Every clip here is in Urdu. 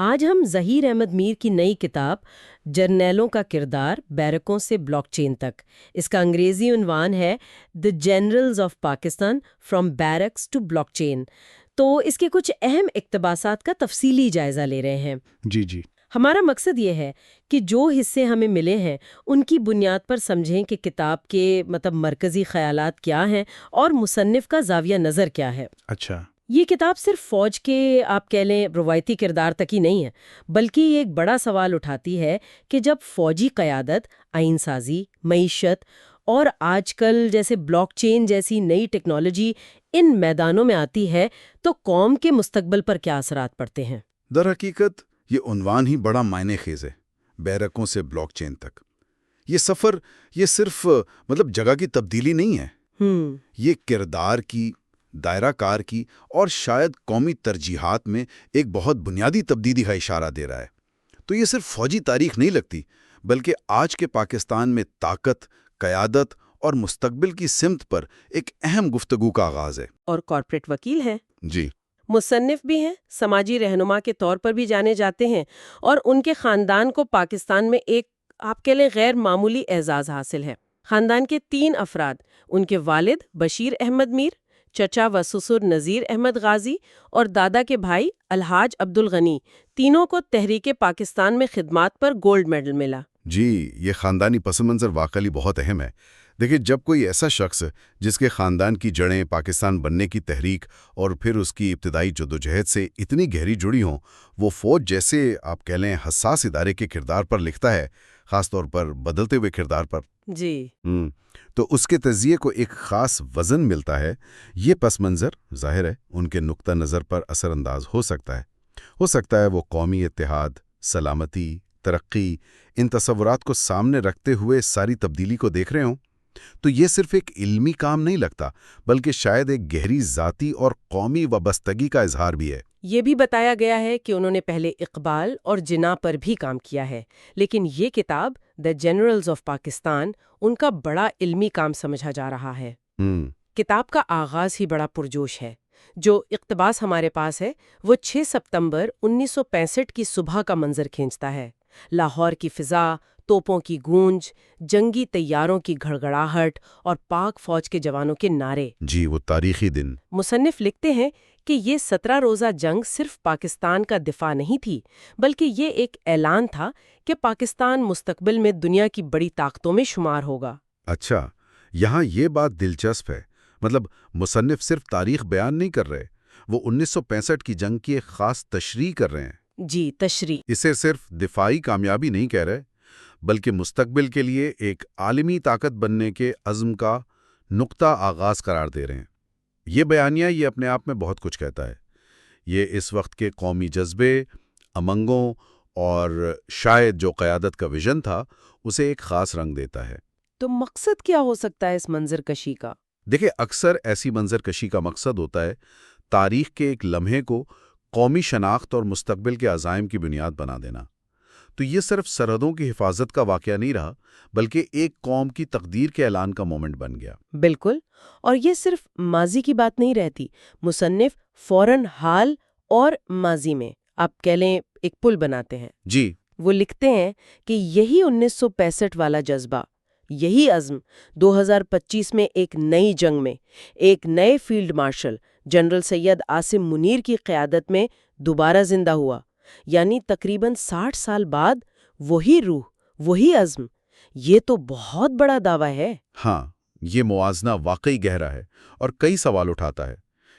آج ہم ظہیر احمد میر کی نئی کتاب جرنیلوں کا کردار بیرکوں سے بلاک چین تک، اس کا انگریزی عنوان ہے the generals of Pakistan from barracks to block chain, تو اس کے کچھ اہم اقتباسات کا تفصیلی جائزہ لے رہے ہیں۔ جی ہمارا مقصد یہ ہے کہ جو حصے ہمیں ملے ہیں ان کی بنیاد پر سمجھیں کہ کتاب کے مرکزی خیالات کیا ہیں اور مصنف کا زاویہ نظر کیا ہے۔ اچھا، یہ کتاب صرف فوج کے آپ کہہ لیں روایتی کردار تک ہی نہیں ہے، بلکہ یہ ایک بڑا سوال اٹھاتی ہے کہ جب فوجی قیادت، آئین سازی، معیشت اور آج کل جیسے بلاک چین جیسی نئی ٹیکنالوجی ان میدانوں میں آتی ہے تو قوم کے مستقبل پر کیا اثرات پڑتے ہیں۔ در حقیقت یہ عنوان ہی بڑا معنی خیز ہے، بیرکوں سے بلاک چین تک۔ یہ سفر یہ صرف جگہ کی تبدیلی نہیں ہے، یہ کردار کی، دائرہ کار کی اور شاید قومی ترجیحات میں ایک بہت بنیادی تبدیلی کا اشارہ دے رہا ہے۔ تو یہ صرف فوجی تاریخ نہیں لگتی، بلکہ آج کے پاکستان میں طاقت، قیادت اور مستقبل کی سمت پر ایک اہم گفتگو کا آغاز ہے۔ اور کارپوریٹ وکیل ہیں، جی، مصنف بھی ہیں، سماجی رہنما کے طور پر بھی جانے جاتے ہیں، اور ان کے خاندان کو پاکستان میں ایک آپ کے لیے غیر معمولی اعزاز حاصل ہے۔ خاندان کے 3 افراد، ان کے والد بشیر احمد میر، چچا و سسر نذیر احمد غازی اور دادا کے بھائی الحاج عبد الغنی، تینوں کو تحریک پاکستان میں خدمات پر گولڈ میڈل ملا۔ جی، یہ خاندانی پس منظر واقعی بہت اہم ہے۔ دیکھیں، جب کوئی ایسا شخص جس کے خاندان کی جڑیں پاکستان بننے کی تحریک اور پھر اس کی ابتدائی جدوجہد سے اتنی گہری جڑی ہوں، وہ فوج جیسے آپ کہہ لیں حساس ادارے کے کردار پر لکھتا ہے، خاص طور پر بدلتے ہوئے کردار پر، جی تو اس کے تجزیے کو ایک خاص وزن ملتا ہے۔ یہ پس منظر ظاہر ہے ان کے نقطہ نظر پر اثر انداز ہو سکتا ہے وہ قومی اتحاد، سلامتی، ترقی، ان تصورات کو سامنے رکھتے ہوئے ساری تبدیلی کو دیکھ رہے ہوں۔ تو یہ صرف ایک علمی کام نہیں لگتا، بلکہ شاید ایک گہری ذاتی اور قومی وابستگی کا اظہار بھی ہے۔ یہ بھی بتایا گیا ہے کہ انہوں نے پہلے اقبال اور جناح پر بھی کام کیا ہے، لیکن یہ کتاب دی جنرلز آف پاکستان ان کا بڑا علمی کام سمجھا جا رہا ہے۔ کتاب کا آغاز ہی بڑا پرجوش ہے۔ جو اقتباس ہمارے پاس ہے وہ 6 ستمبر 1965 کی صبح کا منظر کھینچتا ہے۔ لاہور کی فضا، توپوں کی گونج، جنگی طیاروں کی گھڑگھڑاہٹ اور پاک فوج کے جوانوں کے نعرے۔ جی، وہ تاریخی دن۔ مصنف لکھتے ہیں کہ یہ 17 روزہ جنگ صرف پاکستان کا دفاع نہیں تھی، بلکہ یہ ایک اعلان تھا کہ پاکستان مستقبل میں دنیا کی بڑی طاقتوں میں شمار ہوگا۔ اچھا، یہاں یہ بات دلچسپ ہے۔ مصنف صرف تاریخ بیان نہیں کر رہے، وہ 1965 کی جنگ کی ایک خاص تشریح کر رہے ہیں۔ جی، تشریح۔ اسے صرف دفاعی کامیابی نہیں کہہ رہے، بلکہ مستقبل کے لیے ایک عالمی طاقت بننے کے عزم کا نقطہ آغاز قرار دے رہے ہیں۔ یہ بیانیہ یہ اپنے آپ میں بہت کچھ کہتا ہے۔ یہ اس وقت کے قومی جذبے، امنگوں اور شاید جو قیادت کا ویژن تھا اسے ایک خاص رنگ دیتا ہے۔ تو مقصد کیا ہو سکتا ہے اس منظر کشی کا؟ دیکھیں، اکثر ایسی منظر کشی کا مقصد ہوتا ہے تاریخ کے ایک لمحے کو قومی شناخت اور مستقبل کے عزائم کی بنیاد بنا دینا۔ تو یہ صرف سرحدوں کی حفاظت کا واقعہ نہیں رہا، بلکہ ایک قوم کی تقدیر کے اعلان کا مومنٹ بن گیا۔ بالکل، اور یہ صرف ماضی کی بات نہیں رہتی۔ مصنف فوراً حال اور ماضی میں آپ کہہ لیں ایک پل بناتے ہیں۔ جی، وہ لکھتے ہیں کہ یہی 1965 والا جذبہ، یہی عزم 2025 میں ایک نئی جنگ میں ایک نئے field marshal general Syed Asim Munir کی قیادت میں دوبارہ زندہ ہوا۔ یعنی تقریباً 60 سال بعد وہی روح، وہی عزم۔ یہ تو بہت بڑا دعویٰ ہے۔ ہاں، یہ موازنہ واقعی گہرا ہے اور کئی سوال اٹھاتا ہے۔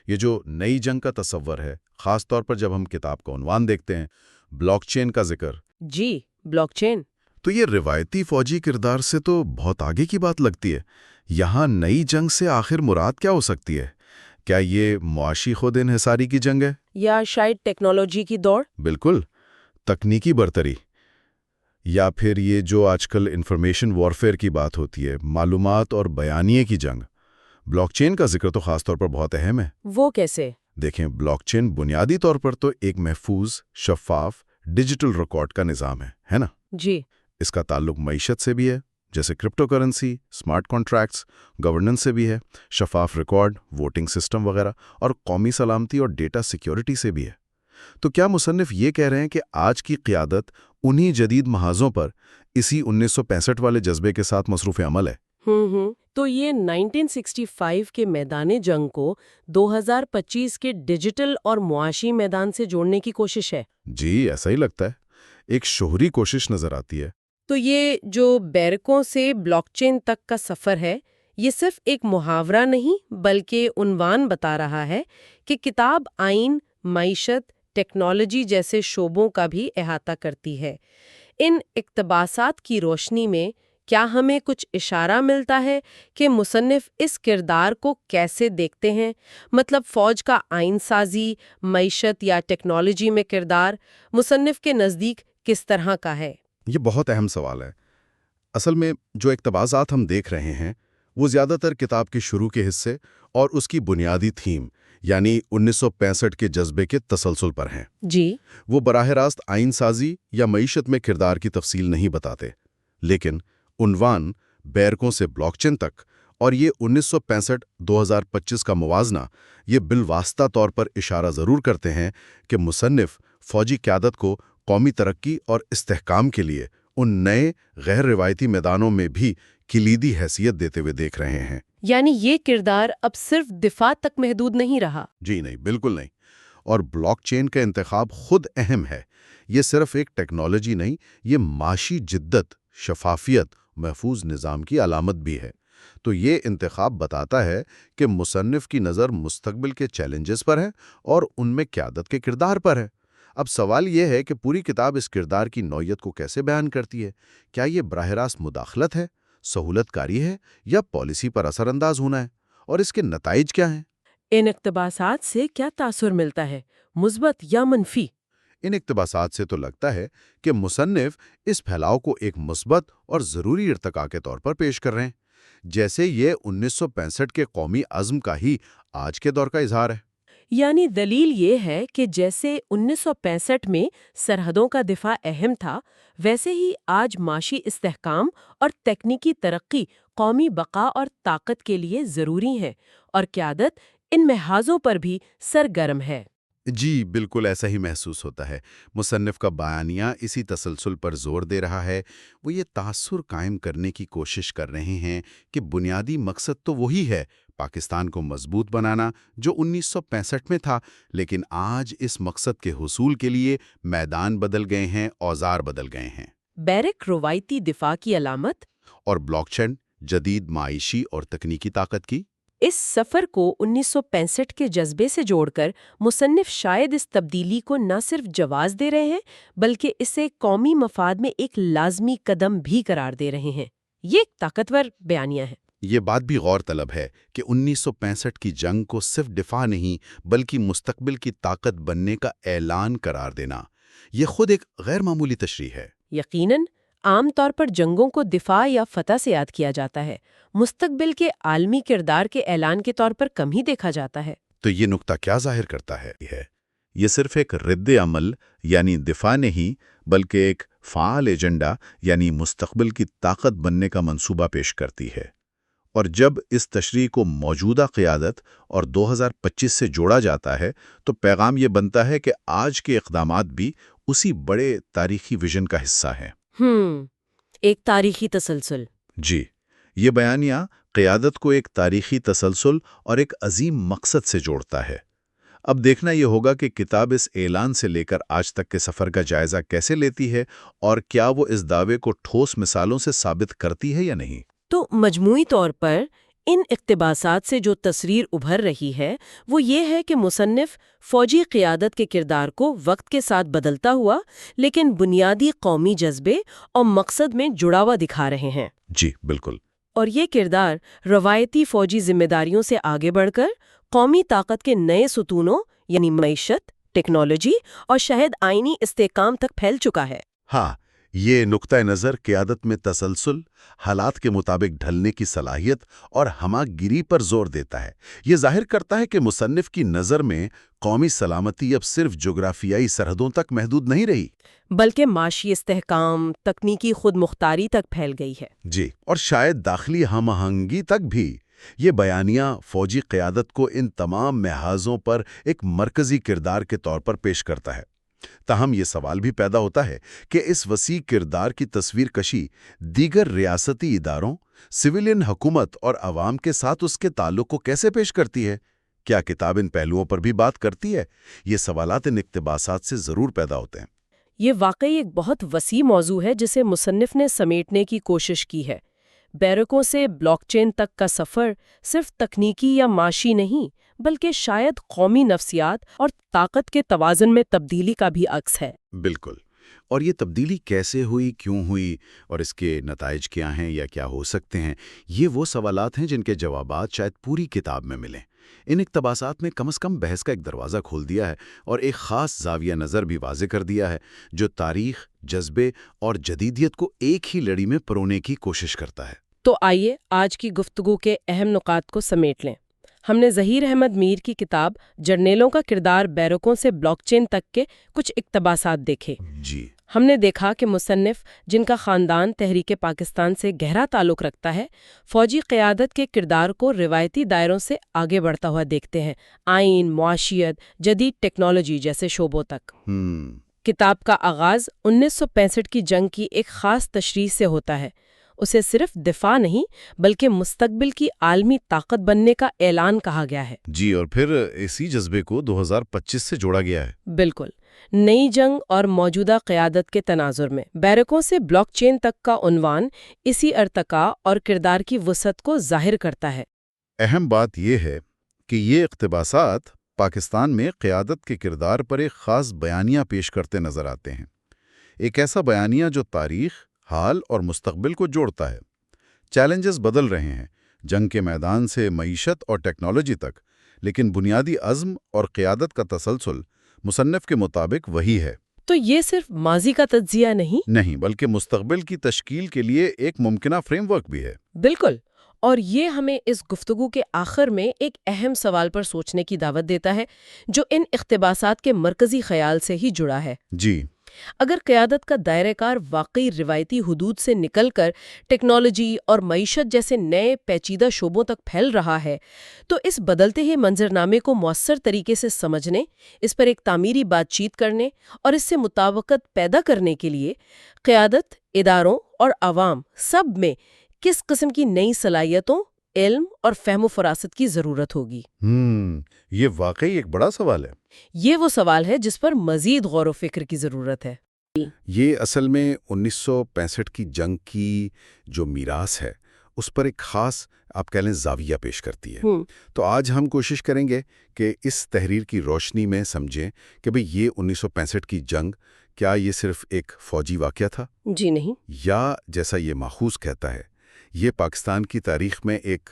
یہ جو نئی جنگ کا تصور ہے، خاص طور پر جب ہم کتاب کا عنوان دیکھتے ہیں، بلاک چین کا ذکر۔ جی، بلاک چین۔ تو یہ روایتی فوجی کردار سے تو بہت آگے کی بات لگتی ہے۔ یہاں نئی جنگ سے آخر مراد کیا ہو سکتی ہے؟ کیا یہ معاشی خود انحصاری کی جنگ ہے؟ یا شاید ٹیکنالوجی کی دوڑ؟ بالکل، تکنیکی برتری۔ یا پھر یہ جو آج کل انفارمیشن وارفیئر کی بات ہوتی ہے، معلومات اور بیانیے کی جنگ۔ بلاک چین کا ذکر تو خاص طور پر بہت اہم ہے۔ وہ کیسے؟ دیکھیں، بلاک چین بنیادی طور پر تو ایک محفوظ، شفاف، ڈیجیٹل ریکارڈ کا نظام ہے نا؟ جی۔ اس کا تعلق معیشت سے بھی ہے، جیسے crypto currency, smart contracts, governance سے بھی ہے، شفاف ریکارڈ، ووٹنگ سسٹم وغیرہ، اور قومی سلامتی اور ڈیٹا سیکیورٹی سے بھی ہے۔ تو کیا مصنف یہ کہہ رہے ہیں کہ آج کی قیادت انہی جدید محاذوں پر اسی 1965 والے جذبے کے ساتھ مصروف عمل ہے؟ تو یہ 1965 کے میدان جنگ کو 2025 کے ڈیجیٹل اور معاشی میدان سے جوڑنے کی کوشش ہے؟ جی ایسا ہی لگتا ہے، ایک شہری کوشش نظر آتی ہے۔ تو یہ جو بیرکوں سے بلاک چین تک کا سفر ہے، یہ صرف ایک محاورہ نہیں بلکہ عنوان بتا رہا ہے کہ کتاب آئین، معیشت، ٹیکنالوجی جیسے شعبوں کا بھی احاطہ کرتی ہے۔ ان اقتباسات کی روشنی میں کیا ہمیں کچھ اشارہ ملتا ہے کہ مصنف اس کردار کو کیسے دیکھتے ہیں؟ مطلب فوج کا آئین سازی، معیشت یا ٹیکنالوجی میں کردار مصنف کے نزدیک کس طرح کا ہے؟ یہ بہت اہم سوال ہے۔ اصل میں جو اقتباسات ہم دیکھ رہے ہیں وہ زیادہ تر کتاب کے شروع کے حصے اور اس کی بنیادی تھیم یعنی 1965 کے جذبے کے تسلسل پر ہیں۔ جی، وہ براہ راست آئین سازی یا معیشت میں کردار کی تفصیل نہیں بتاتے، لیکن عنوان بیرکوں سے بلاک چین تک اور یہ 1965-2025 کا موازنہ یہ بالواسطہ طور پر اشارہ ضرور کرتے ہیں کہ مصنف فوجی قیادت کو قومی ترقی اور استحکام کے لیے ان نئے غیر روایتی میدانوں میں بھی کلیدی حیثیت دیتے ہوئے دیکھ رہے ہیں۔ یعنی یہ کردار اب صرف دفاع تک محدود نہیں رہا؟ جی نہیں، بالکل نہیں۔ اور بلاک چین کا انتخاب خود اہم ہے۔ یہ صرف ایک ٹیکنالوجی نہیں، یہ معاشی جدت، شفافیت، محفوظ نظام کی علامت بھی ہے۔ تو یہ انتخاب بتاتا ہے کہ مصنف کی نظر مستقبل کے چیلنجز پر ہے اور ان میں قیادت کے کردار پر ہے۔ اب سوال یہ ہے کہ پوری کتاب اس کردار کی نوعیت کو کیسے بیان کرتی ہے؟ کیا یہ براہ راست مداخلت ہے، سہولت کاری ہے، یا پالیسی پر اثر انداز ہونا ہے؟ اور اس کے نتائج کیا ہیں؟ ان اقتباسات سے کیا تاثر ملتا ہے، مثبت یا منفی؟ ان اقتباسات سے تو لگتا ہے کہ مصنف اس پھیلاؤ کو ایک مثبت اور ضروری ارتقاء کے طور پر پیش کر رہے ہیں، جیسے یہ 1965 کے قومی عزم کا ہی آج کے دور کا اظہار ہے۔ یعنی دلیل یہ ہے کہ جیسے 1965 میں سرحدوں کا دفاع اہم تھا، ویسے ہی آج معاشی استحکام اور تکنیکی ترقی قومی بقا اور طاقت کے لیے ضروری ہے، اور قیادت ان محاذوں پر بھی سرگرم ہے۔ جی بالکل ایسا ہی محسوس ہوتا ہے۔ مصنف کا بیانیہ اسی تسلسل پر زور دے رہا ہے۔ وہ یہ تاثر قائم کرنے کی کوشش کر رہے ہیں کہ بنیادی مقصد تو وہی ہے، پاکستان کو مضبوط بنانا، جو 1965 میں تھا، لیکن آج اس مقصد کے حصول کے لیے میدان بدل گئے ہیں، اوزار بدل گئے ہیں۔ بیرک روایتی دفاع کی علامت اور بلاک چین جدید معاشی اور تکنیکی طاقت کی۔ اس سفر کو 1965 کے جذبے سے جوڑ کر مصنف شاید اس تبدیلی کو نہ صرف جواز دے رہے ہیں بلکہ اسے قومی مفاد میں ایک لازمی قدم بھی قرار دے رہے ہیں۔ یہ ایک طاقتور بیانیہ ہے۔ یہ بات بھی غور طلب ہے کہ 1965 کی جنگ کو صرف دفاع نہیں بلکہ مستقبل کی طاقت بننے کا اعلان قرار دینا، یہ خود ایک غیر معمولی تشریح ہے۔ یقیناً عام طور پر جنگوں کو دفاع یا فتح سے یاد کیا جاتا ہے، مستقبل کے عالمی کردار کے اعلان کے طور پر کم ہی دیکھا جاتا ہے۔ تو یہ نقطہ کیا ظاہر کرتا ہے؟ یہ صرف ایک رد عمل یعنی دفاع نہیں بلکہ ایک فعال ایجنڈا یعنی مستقبل کی طاقت بننے کا منصوبہ پیش کرتی ہے۔ اور جب اس تشریح کو موجودہ قیادت اور 2025 سے جوڑا جاتا ہے تو پیغام یہ بنتا ہے کہ آج کے اقدامات بھی اسی بڑے تاریخی ویژن کا حصہ ہیں۔ ایک تاریخی تسلسل۔ جی، یہ بیانیہ قیادت کو ایک تاریخی تسلسل اور ایک عظیم مقصد سے جوڑتا ہے۔ اب دیکھنا یہ ہوگا کہ کتاب اس اعلان سے لے کر آج تک کے سفر کا جائزہ کیسے لیتی ہے اور کیا وہ اس دعوے کو ٹھوس مثالوں سے ثابت کرتی ہے یا نہیں۔ تو مجموعی طور پر ان اقتباسات سے جو تصویر ابھر رہی ہے وہ یہ ہے کہ مصنف فوجی قیادت کے کردار کو وقت کے ساتھ بدلتا ہوا لیکن بنیادی قومی جذبے اور مقصد میں جڑا ہوا دکھا رہے ہیں۔ جی بالکل۔ اور یہ کردار روایتی فوجی ذمہ داریوں سے آگے بڑھ کر قومی طاقت کے نئے ستونوں یعنی معیشت، ٹیکنالوجی اور شاید آئینی استحکام تک پھیل چکا ہے۔ ہاں، یہ نقطہ نظر قیادت میں تسلسل، حالات کے مطابق ڈھلنے کی صلاحیت اور ہمہ گیری پر زور دیتا ہے۔ یہ ظاہر کرتا ہے کہ مصنف کی نظر میں قومی سلامتی اب صرف جغرافیائی سرحدوں تک محدود نہیں رہی بلکہ معاشی استحکام، تکنیکی خود مختاری تک پھیل گئی ہے۔ جی، اور شاید داخلی ہم آہنگی تک بھی۔ یہ بیانیہ فوجی قیادت کو ان تمام محاذوں پر ایک مرکزی کردار کے طور پر پیش کرتا ہے۔ تاہم یہ سوال بھی پیدا ہوتا ہے کہ اس وسیع کردار کی تصویر کشی دیگر ریاستی اداروں، سویلین حکومت اور عوام کے ساتھ اس کے تعلق کو کیسے پیش کرتی ہے؟ کیا کتاب ان پہلوؤں پر بھی بات کرتی ہے؟ یہ سوالات ان اقتباسات سے ضرور پیدا ہوتے ہیں۔ یہ واقعی ایک بہت وسیع موضوع ہے جسے مصنف نے سمیٹنے کی کوشش کی ہے۔ بیرکوں سے بلاک چین تک کا سفر صرف تکنیکی یا معاشی نہیں، بلکہ شاید قومی نفسیات اور طاقت کے توازن میں تبدیلی کا بھی عکس ہے۔ بالکل۔ اور یہ تبدیلی کیسے ہوئی، کیوں ہوئی، اور اس کے نتائج کیا ہیں یا کیا ہو سکتے ہیں، یہ وہ سوالات ہیں جن کے جوابات شاید پوری کتاب میں ملیں۔ ان اقتباسات میں کم از کم بحث کا ایک دروازہ کھول دیا ہے اور ایک خاص زاویہ نظر بھی واضح کر دیا ہے جو تاریخ، جذبے اور جدیدیت کو ایک ہی لڑی میں پرونے کی کوشش کرتا ہے۔ تو آئیے آج کی گفتگو کے اہم نکات کو سمیٹ لیں۔ ہم نے ظہیر احمد میر کی کتاب جرنیلوں کا کردار بیرکوں سے بلاک چین تک کے کچھ اقتباسات دیکھے۔ جی، ہم نے دیکھا کہ مصنف، جن کا خاندان تحریک پاکستان سے گہرا تعلق رکھتا ہے، فوجی قیادت کے کردار کو روایتی دائروں سے آگے بڑھتا ہوا دیکھتے ہیں، آئین، معاشیت، جدید ٹیکنالوجی جیسے شعبوں تک۔ کتاب کا آغاز 1965 کی جنگ کی ایک خاص تشریح سے ہوتا ہے۔ اسے صرف دفاع نہیں بلکہ مستقبل کی عالمی طاقت بننے کا اعلان کہا گیا ہے۔ جی، اور پھر اسی جذبے کو 2025 سے جوڑا گیا ہے۔ بالکل۔ نئی جنگ اور موجودہ قیادت کے تناظر میں بیرکوں سے بلاک چین تک کا عنوان اسی ارتقاء اور کردار کی وسعت کو ظاہر کرتا ہے۔ اہم بات یہ ہے کہ یہ اقتباسات پاکستان میں قیادت کے کردار پر ایک خاص بیانیہ پیش کرتے نظر آتے ہیں۔ ایک ایسا بیانیہ جو تاریخ، حال اور مستقبل کو جوڑتا ہے۔ چیلنجز بدل رہے ہیں، جنگ کے میدان سے معیشت اور ٹیکنالوجی تک، لیکن بنیادی عزم اور قیادت کا تسلسل مصنف کے مطابق وہی ہے۔ تو یہ صرف ماضی کا تجزیہ نہیں بلکہ مستقبل کی تشکیل کے لیے ایک ممکنہ فریم ورک بھی ہے۔ بالکل۔ اور یہ ہمیں اس گفتگو کے آخر میں ایک اہم سوال پر سوچنے کی دعوت دیتا ہے جو ان اقتباسات کے مرکزی خیال سے ہی جڑا ہے۔ جی، اگر قیادت کا دائرہ کار واقعی روایتی حدود سے نکل کر ٹیکنالوجی اور معیشت جیسے نئے پیچیدہ شعبوں تک پھیل رہا ہے، تو اس بدلتے ہوئے منظرنامے کو مؤثر طریقے سے سمجھنے، اس پر ایک تعمیری بات چیت کرنے اور اس سے مطابقت پیدا کرنے کے لیے قیادت، اداروں اور عوام سب میں کس قسم کی نئی صلاحیتوں، علم اور فہم و فراست کی ضرورت ہوگی؟ یہ واقعی ایک بڑا سوال ہے۔ یہ وہ سوال ہے جس پر مزید غور و فکر کی ضرورت ہے۔ یہ اصل میں 1965 کی جنگ کی جو میراث ہے اس پر ایک خاص آپ کہہ لیں زاویہ پیش کرتی ہے۔ تو آج ہم کوشش کریں گے کہ اس تحریر کی روشنی میں سمجھیں کہ بھئی یہ 1965 کی جنگ کیا یہ صرف ایک فوجی واقعہ تھا؟ جی نہیں۔ یا جیسا یہ ماخوذ کہتا ہے، یہ پاکستان کی تاریخ میں ایک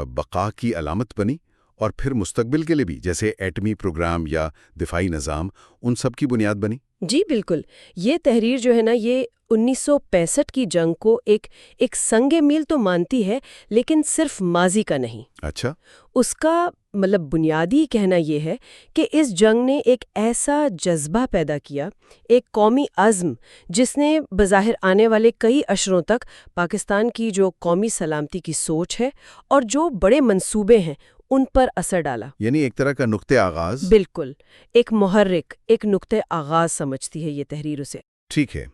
بقا کی علامت بنی اور پھر مستقبل کے لیے بھی، جیسے ایٹمی پروگرام یا دفاعی نظام، ان سب کی بنیاد بنی؟ جی بالکل۔ یہ تحریر جو ہے نا، یہ 1965 کی جنگ کو ایک سنگ میل تو مانتی ہے، لیکن صرف ماضی کا نہیں۔ اچھا۔ اس کا مطلب بنیادی کہنا یہ ہے کہ اس جنگ نے ایک ایسا جذبہ پیدا کیا، ایک قومی عزم جس نے بظاہر آنے والے کئی عشروں تک پاکستان کی جو قومی سلامتی کی سوچ ہے اور جو بڑے منصوبے ہیں ان پر اثر ڈالا۔ یعنی ایک طرح کا نقطۂ آغاز۔ بالکل، ایک محرک، ایک نقطۂ آغاز سمجھتی ہے یہ تحریر اسے۔ ٹھیک ہے،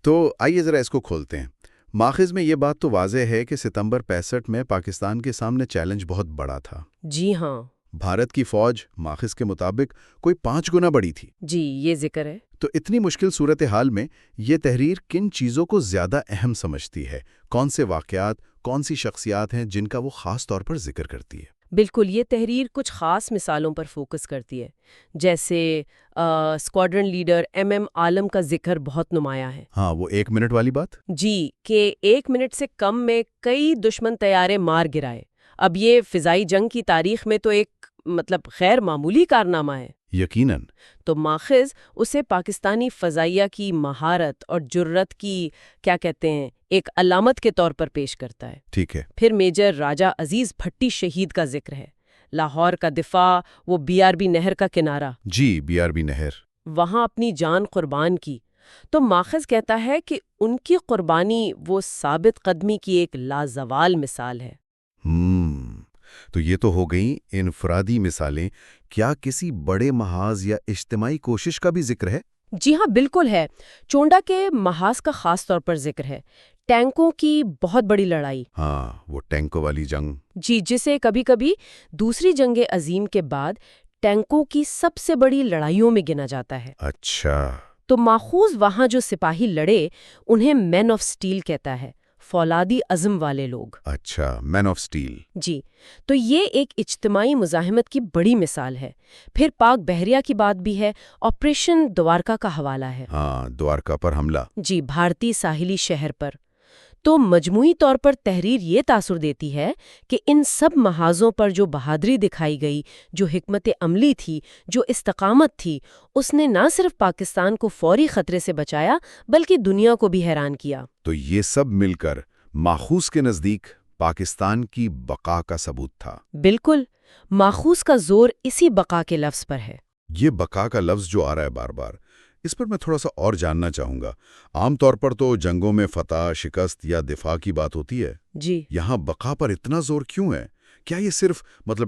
تو آئیے ذرا اس کو کھولتے ہیں۔ ماخذ میں یہ بات تو واضح ہے کہ ستمبر 65 میں پاکستان کے سامنے چیلنج بہت بڑا تھا۔ جی ہاں۔ بھارت کی فوج ماخذ کے مطابق کوئی 5 گنا بڑی تھی۔ جی، یہ ذکر ہے۔ تو اتنی مشکل صورتحال میں یہ تحریر کن چیزوں کو زیادہ اہم سمجھتی ہے؟ کون سے واقعات، کون سی شخصیات ہیں جن کا وہ خاص طور پر ذکر کرتی ہے؟ بالکل، یہ تحریر کچھ خاص مثالوں پر فوکس کرتی ہے، جیسے اسکواڈرن لیڈر ایم عالم کا ذکر بہت نمایاں ہے۔ ہاں، وہ 1 منٹ والی بات؟ جی، کہ 1 منٹ سے کم میں کئی دشمن طیارے مار گرائے۔ اب یہ فضائی جنگ کی تاریخ میں تو ایک غیر معمولی کارنامہ ہے۔ یقیناً۔ تو ماخذ اسے پاکستانی فضائیہ کی مہارت اور جرت کی ایک علامت کے طور پر پیش کرتا ہے۔ ٹھیک ہے۔ پھر میجر راجہ عزیز بھٹی شہید کا ذکر ہے۔ لاہور کا دفاع، وہ BRB نہر کا کنارہ۔ جی، BRB نہر۔ وہاں اپنی جان قربان کی۔ تو ماخذ کہتا ہے کہ ان کی قربانی وہ ثابت قدمی کی ایک لازوال مثال ہے۔ تو یہ تو ہو گئیں انفرادی مثالیں، کیا کسی بڑے محاذ یا اجتماعی کوشش کا بھی ذکر ہے؟ جی ہاں، بالکل ہے۔ چونڈا کے محاذ کا خاص طور پر ذکر ہے، ٹینکوں کی بہت بڑی لڑائی۔ ہاں، وہ ٹینکوں والی جنگ۔ جی، جسے کبھی کبھی دوسری جنگ عظیم کے بعد ٹینکوں کی سب سے بڑی لڑائیوں میں گنا جاتا ہے۔ اچھا۔ تو ماخوذ وہاں جو سپاہی لڑے انہیں مین آف سٹیل کہتا ہے، فولادی عزم والے لوگ۔ اچھا، مین آف سٹیل۔ جی، تو یہ ایک اجتماعی مزاحمت کی بڑی مثال ہے۔ پھر پاک بحریہ کی بات بھی ہے، آپریشن دوارکا کا حوالہ ہے۔ ہاں، دوارکا پر حملہ۔ جی، بھارتی ساحلی شہر پر۔ تو مجموعی طور پر تحریر یہ تاثر دیتی ہے کہ ان سب محاذوں پر جو بہادری دکھائی گئی، جو حکمت عملی تھی، جو استقامت تھی، اس نے نہ صرف پاکستان کو فوری خطرے سے بچایا بلکہ دنیا کو بھی حیران کیا۔ تو یہ سب مل کر ماخوذ کے نزدیک پاکستان کی بقا کا ثبوت تھا۔ بالکل، ماخوذ کا زور اسی بقا کے لفظ پر ہے۔ یہ بقا کا لفظ جو آ رہا ہے بار بار، اس پر میں تھوڑا سا اور جاننا چاہوں گا۔ عام طور پر تو جنگوں میں فتح، شکست یا دفاع کی بات ہوتی ہے۔ جی، یہاں بقا پر اتنا زور کیوں ہے؟ کیا یہ صرف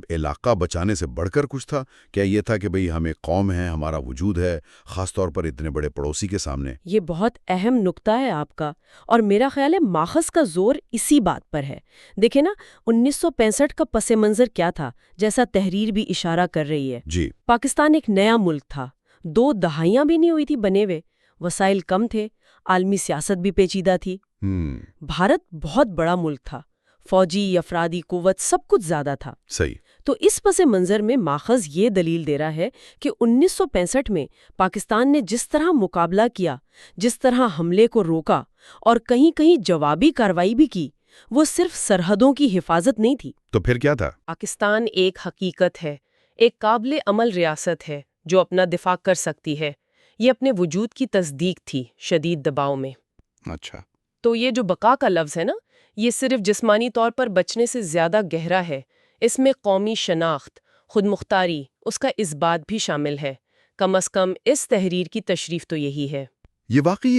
علاقہ بچانے سے بڑھ کر کچھ تھا؟ کیا یہ تھا کہ ہمیں قوم ہے، ہمارا وجود ہے، خاص طور پر اتنے بڑے پڑوسی کے سامنے؟ یہ بہت اہم نکتہ ہے آپ کا، اور میرا خیال ہے ماخذ کا زور اسی بات پر ہے۔ دیکھیں نا، 1965 کا پس منظر کیا تھا، جیسا تحریر بھی اشارہ کر رہی ہے۔ جی، پاکستان ایک نیا ملک تھا، 2 دہائیاں بھی نہیں ہوئی تھی بنے ہوئے، وسائل کم تھے، عالمی سیاست بھی پیچیدہ تھی۔ بھارت بہت بڑا ملک تھا، فوجی افرادی قوت سب کچھ زیادہ تھا۔ صحیح۔ تو اس پس منظر میں ماخذ یہ دلیل دے رہا ہے کہ 1965 میں پاکستان نے جس طرح مقابلہ کیا، جس طرح حملے کو روکا اور کہیں کہیں جوابی کارروائی بھی کی، وہ صرف سرحدوں کی حفاظت نہیں تھی۔ تو پھر کیا تھا؟ پاکستان ایک حقیقت ہے، ایک قابل عمل ریاست ہے جو اپنا دفاع کر سکتی ہے۔ یہ اپنے وجود کی تصدیق تھی شدید دباؤ میں۔ اچھا۔ تو یہ جو بقا کا لفظ ہے نا، یہ صرف جسمانی طور پر بچنے سے زیادہ گہرا ہے۔ اس میں قومی شناخت، خود مختاری، اس کا اثبات بھی شامل ہے۔ کم از کم اس تحریر کی تشریف تو یہی ہے۔ یہ واقعی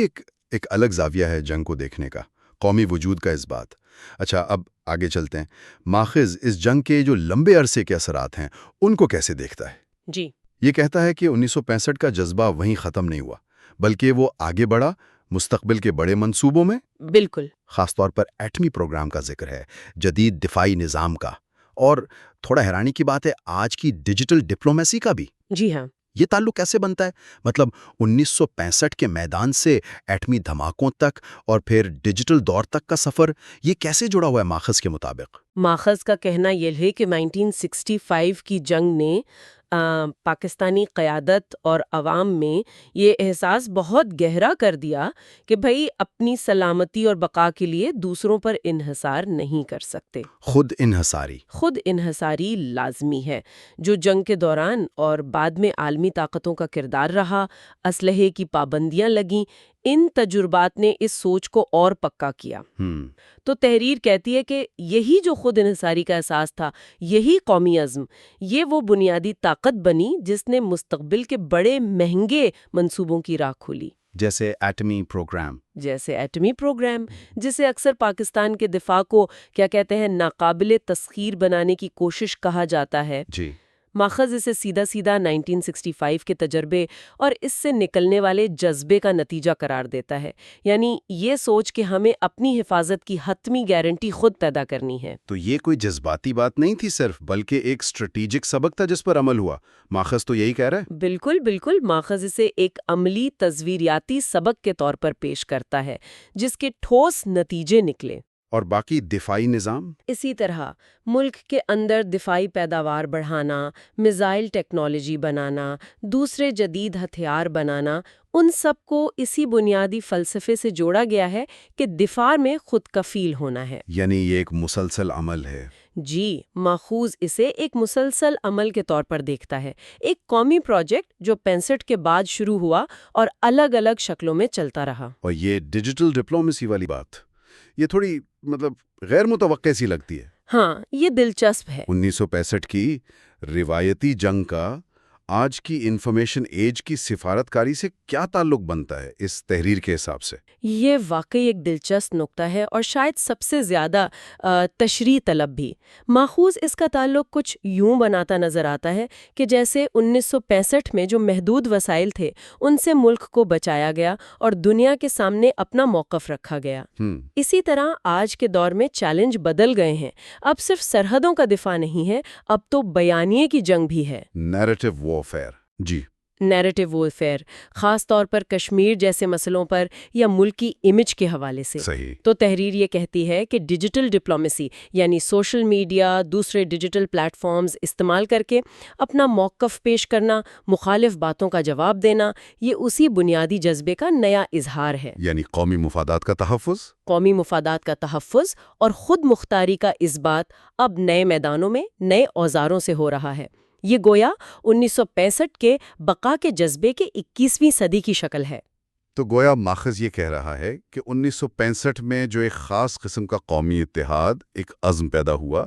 ایک الگ زاویہ ہے جنگ کو دیکھنے کا، قومی وجود کا اثبات۔ اچھا، اب آگے چلتے ہیں۔ ماخذ اس جنگ کے جو لمبے عرصے کے اثرات ہیں ان کو کیسے دیکھتا ہے؟ جی، یہ کہتا ہے کہ 1965 کا جذبہ وہیں ختم نہیں ہوا، بلکہ وہ آگے بڑھا، مستقبل کے بڑے منصوبوں میں۔ بالکل۔ خاص طور پر ایٹمی پروگرام کا ذکر ہے، جدید دفاعی نظام کا، اور تھوڑا حیرانی کی بات ہے آج کی ڈیجیٹل ڈپلومیسی کا بھی۔ جی ہاں، یہ تعلق کیسے بنتا ہے؟ 1965 کے میدان سے ایٹمی دھماکوں تک اور پھر ڈیجیٹل دور تک کا سفر، یہ کیسے جڑا ہوا ہے ماخذ کے مطابق؟ ماخذ کا کہنا یہ ہے کہ 1965 کی جنگ نے پاکستانی قیادت اور عوام میں یہ احساس بہت گہرا کر دیا کہ بھئی اپنی سلامتی اور بقا کے لیے دوسروں پر انحصار نہیں کر سکتے۔ خود انحصاری لازمی ہے، جو جنگ کے دوران اور بعد میں عالمی طاقتوں کا کردار رہا، اسلحے کی پابندیاں لگیں، ان تجربات نے اس سوچ کو اور پکا کیا۔ تو تحریر کہتی ہے کہ یہی جو خود انحصاری کا احساس تھا، یہی قومی عزم، یہ وہ بنیادی طاقت بنی جس نے مستقبل کے بڑے مہنگے منصوبوں کی راہ کھولی۔ جیسے ایٹمی پروگرام، جسے اکثر پاکستان کے دفاع کو کیا کہتے ہیں ناقابل تسخیر بنانے کی کوشش کہا جاتا ہے۔ جی، ماخذ اسے سیدھا 1965 کے تجربے اور اس سے نکلنے والے جذبے کا نتیجہ قرار دیتا ہے، یعنی یہ سوچ کہ ہمیں اپنی حفاظت کی حتمی گارنٹی خود پیدا کرنی ہے۔ تو یہ کوئی جذباتی بات نہیں تھی صرف، بلکہ ایک اسٹریٹجک سبق تھا جس پر عمل ہوا۔ ماخذ تو یہی کہہ رہا ہے؟ بالکل، ماخذ اسے ایک عملی تصویریاتی سبق کے طور پر پیش کرتا ہے جس کے ٹھوس نتیجے نکلے۔ اور باقی دفاعی نظام؟ اسی طرح ملک کے اندر دفاعی پیداوار بڑھانا، میزائل ٹیکنالوجی بنانا، دوسرے جدید ہتھیار بنانا، ان سب کو اسی بنیادی فلسفے سے جوڑا گیا ہے کہ دفاع میں خود کفیل ہونا ہے۔ یعنی یہ ایک مسلسل عمل ہے۔ جی، ماخوذ اسے ایک مسلسل عمل کے طور پر دیکھتا ہے، ایک قومی پروجیکٹ جو 65 کے بعد شروع ہوا اور الگ الگ شکلوں میں چلتا رہا۔ اور یہ ڈیجیٹل ڈپلومیسی والی بات، یہ تھوڑی غیر متوقع سی لگتی ہے۔ ہاں، یہ دلچسپ ہے۔ 1965 کی روایتی جنگ کا آج کی انفارمیشن ایج کی سفارت کاری سے کیا تعلق بنتا ہے اس تحریر کے حساب سے؟ یہ واقعی ایک دلچسپ نقطہ ہے اور شاید سب سے زیادہ تشریح طلب بھی۔ ماخوذ اس کا تعلق کچھ یوں بناتا نظر آتا ہے کہ جیسے 1965 میں جو محدود وسائل تھے ان سے ملک کو بچایا گیا اور دنیا کے سامنے اپنا موقف رکھا گیا۔ اسی طرح آج کے دور میں چیلنج بدل گئے ہیں، اب صرف سرحدوں کا دفاع نہیں ہے، اب تو بیانیے کی جنگ بھی ہے، نیریٹو وارفیئر۔ جی، نیریٹو وارفیئر، خاص طور پر کشمیر جیسے مسئلوں پر یا ملک کی امیج کے حوالے سے۔ صحیح۔ تو تحریر یہ کہتی ہے کہ ڈیجیٹل ڈپلومیسی یعنی سوشل میڈیا، دوسرے ڈیجیٹل پلیٹ فارمز استعمال کر کے اپنا موقف پیش کرنا، مخالف باتوں کا جواب دینا، یہ اسی بنیادی جذبے کا نیا اظہار ہے۔ یعنی قومی مفادات کا تحفظ؟ قومی مفادات کا تحفظ اور خود مختاری کا اثبات اب نئے میدانوں میں نئے اوزاروں سے ہو رہا ہے۔ یہ گویا 1965 کے بقا کے جذبے کے 21ویں صدی کی شکل ہے۔ تو گویا ماخذ یہ کہہ رہا ہے کہ 1965 میں جو ایک خاص قسم کا قومی اتحاد، ایک عزم پیدا ہوا،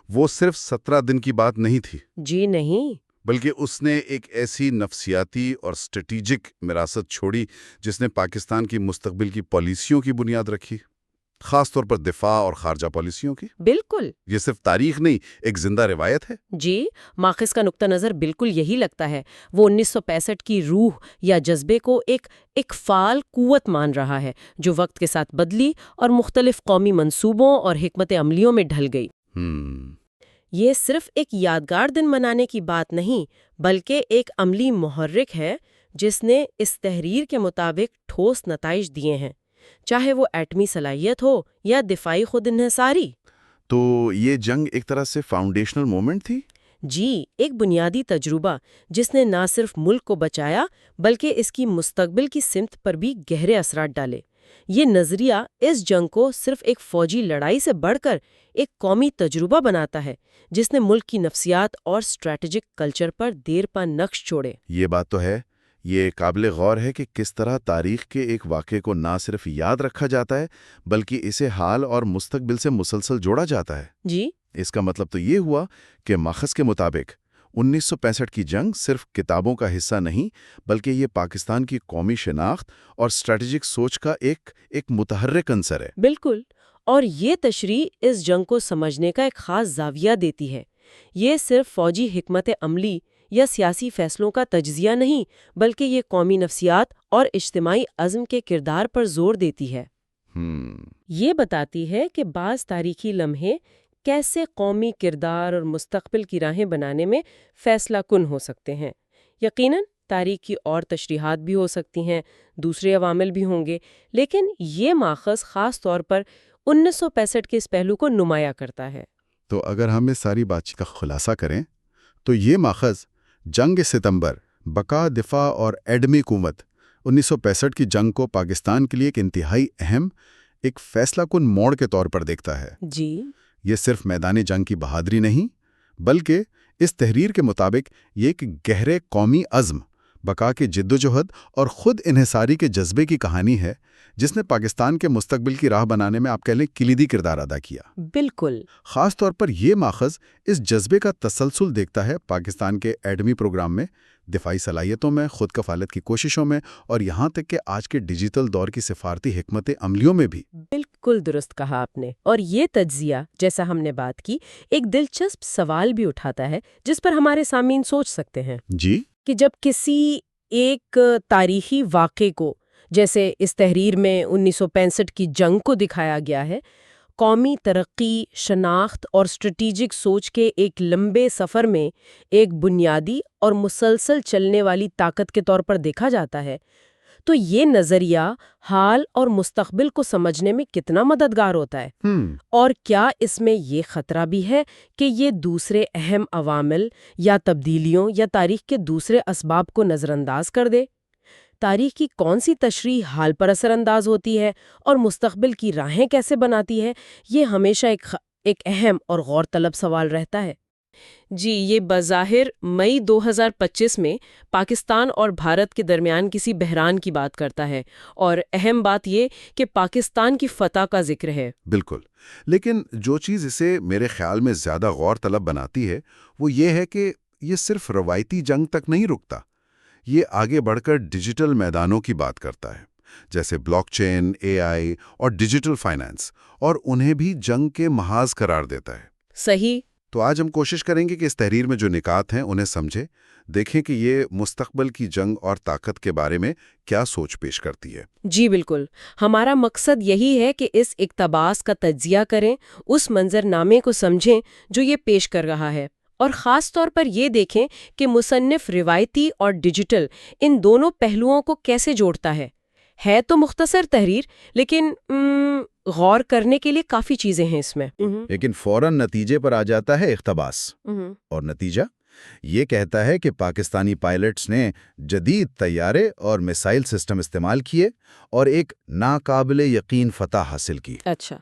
وہ صرف 17 دن کی بات نہیں تھی۔ جی نہیں، بلکہ اس نے ایک ایسی نفسیاتی اور اسٹریٹجک وراثت چھوڑی جس نے پاکستان کی مستقبل کی پالیسیوں کی بنیاد رکھی، خاص طور پر دفاع اور خارجہ پالیسیوں کی۔ بالکل۔ یہ صرف تاریخ نہیں، ایک زندہ روایت ہے۔ جی، ماخذ کا نقطہ نظر بالکل یہی لگتا ہے۔ وہ 1965 کی روح یا جذبے کو ایک فعال قوت مان رہا ہے جو وقت کے ساتھ بدلی اور مختلف قومی منصوبوں اور حکمت عملیوں میں ڈھل گئی۔ یہ صرف ایک یادگار دن منانے کی بات نہیں، بلکہ ایک عملی محرک ہے جس نے اس تحریر کے مطابق ٹھوس نتائج دیے ہیں، چاہے وہ ایٹمی صلاحیت ہو یا دفاعی خود انحصاری۔ تو یہ جنگ ایک طرح سے فاؤنڈیشنل مومنٹ تھی؟ جی، ایک بنیادی تجربہ جس نے نہ صرف ملک کو بچایا بلکہ اس کی مستقبل کی سمت پر بھی گہرے اثرات ڈالے۔ یہ نظریہ اس جنگ کو صرف ایک فوجی لڑائی سے بڑھ کر ایک قومی تجربہ بناتا ہے جس نے ملک کی نفسیات اور اسٹریٹجک کلچر پر دیر پا نقش چھوڑے۔ یہ بات تو ہے۔ یہ قابل غور ہے کہ کس طرح تاریخ کے ایک واقعے کو نہ صرف یاد رکھا جاتا ہے بلکہ اسے حال اور مستقبل سے مسلسل جوڑا جاتا ہے۔ جی، اس کا مطلب تو یہ ہوا کہ ماخذ کے مطابق 1965 کی جنگ صرف کتابوں کا حصہ نہیں بلکہ یہ پاکستان کی قومی شناخت اور اسٹریٹجک سوچ کا ایک متحرک عنصر ہے۔ بالکل، اور یہ تشریح اس جنگ کو سمجھنے کا ایک خاص زاویہ دیتی ہے۔ یہ صرف فوجی حکمت عملی یا سیاسی فیصلوں کا تجزیہ نہیں بلکہ یہ قومی نفسیات اور اجتماعی عزم کے کردار پر زور دیتی ہے۔ یہ بتاتی ہے کہ بعض تاریخی لمحے کیسے قومی کردار اور مستقبل کی راہیں بنانے میں فیصلہ کن ہو سکتے ہیں۔ یقیناً تاریخ کی اور تشریحات بھی ہو سکتی ہیں، دوسرے عوامل بھی ہوں گے، لیکن یہ ماخذ خاص طور پر 1965 کے اس پہلو کو نمایاں کرتا ہے۔ تو اگر ہم اس ساری بات چیت کا خلاصہ کریں تو یہ ماخذ جنگ ستمبر، بقا، دفاع اور ایٹمی قوت 1965 کی جنگ کو پاکستان کے لیے ایک انتہائی اہم، ایک فیصلہ کن موڑ کے طور پر دیکھتا ہے۔ جی، یہ صرف میدان جنگ کی بہادری نہیں بلکہ اس تحریر کے مطابق یہ ایک گہرے قومی عزم، بقا کی جدوجہد اور خود انحصاری کے جذبے کی کہانی ہے جس نے پاکستان کے مستقبل کی راہ بنانے میں آپ کہہ لیں کلیدی کردار ادا کیا۔ بالکل۔ خاص طور پر یہ ماخذ اس جذبے کا تسلسل دیکھتا ہے پاکستان کے ایٹمی پروگرام میں، دفاعی صلاحیتوں میں، خود کفالت کی کوششوں میں اور یہاں تک کہ آج کے ڈیجیٹل دور کی سفارتی حکمت عملیوں میں بھی۔ بالکل درست کہا آپ نے، اور یہ تجزیہ جیسا ہم نے بات کی ایک دلچسپ سوال بھی اٹھاتا ہے جس پر ہمارے سامعین سوچ سکتے ہیں۔ جی، کہ جب کسی ایک تاریخی واقعے کو، جیسے اس تحریر میں 1965 کی جنگ کو دکھایا گیا ہے، قومی ترقی، شناخت اور اسٹریٹجک سوچ کے ایک لمبے سفر میں ایک بنیادی اور مسلسل چلنے والی طاقت کے طور پر دیکھا جاتا ہے، تو یہ نظریہ حال اور مستقبل کو سمجھنے میں کتنا مددگار ہوتا ہے۔ اور کیا اس میں یہ خطرہ بھی ہے کہ یہ دوسرے اہم عوامل یا تبدیلیوں یا تاریخ کے دوسرے اسباب کو نظر انداز کر دے؟ تاریخ کی کون سی تشریح حال پر اثر انداز ہوتی ہے اور مستقبل کی راہیں کیسے بناتی ہے؟ یہ ہمیشہ ایک اہم اور غور طلب سوال رہتا ہے۔ جی، یہ بظاہر مئی 2025 میں پاکستان اور بھارت کے درمیان کسی بحران کی بات کرتا ہے، اور اہم بات یہ کہ پاکستان کی فتح کا ذکر ہے۔ بالکل، لیکن جو چیز اسے میرے خیال میں زیادہ غور طلب بناتی ہے وہ یہ ہے کہ یہ صرف روایتی جنگ تک نہیں رکتا، یہ آگے بڑھ کر ڈیجیٹل میدانوں کی بات کرتا ہے، جیسے بلاک چین، اے آئی اور ڈیجیٹل فائنانس، اور انہیں بھی جنگ کے محاذ قرار دیتا ہے۔ صحیح۔ تو آج ہم کوشش کریں گے کہ اس تحریر میں جو نکات ہیں انہیں سمجھیں، دیکھیں کہ یہ مستقبل کی جنگ اور طاقت کے بارے میں کیا سوچ پیش کرتی ہے۔ جی بالکل، ہمارا مقصد یہی ہے کہ اس اقتباس کا تجزیہ کریں، اس منظر نامے کو سمجھیں جو یہ پیش کر رہا ہے، اور خاص طور پر یہ دیکھیں کہ مصنف روایتی اور ڈیجیٹل ان دونوں پہلوؤں کو کیسے جوڑتا ہے تو مختصر تحریر، لیکن غور کرنے کے لیے کافی چیزیں ہیں اس میں۔ لیکن فوراً نتیجے پر آ جاتا ہے اقتباس، اور نتیجہ یہ کہتا ہے کہ پاکستانی پائلٹس نے جدید طیارے اور میسائل سسٹم استعمال کیے اور ایک ناقابل یقین فتح حاصل کی۔ اچھا،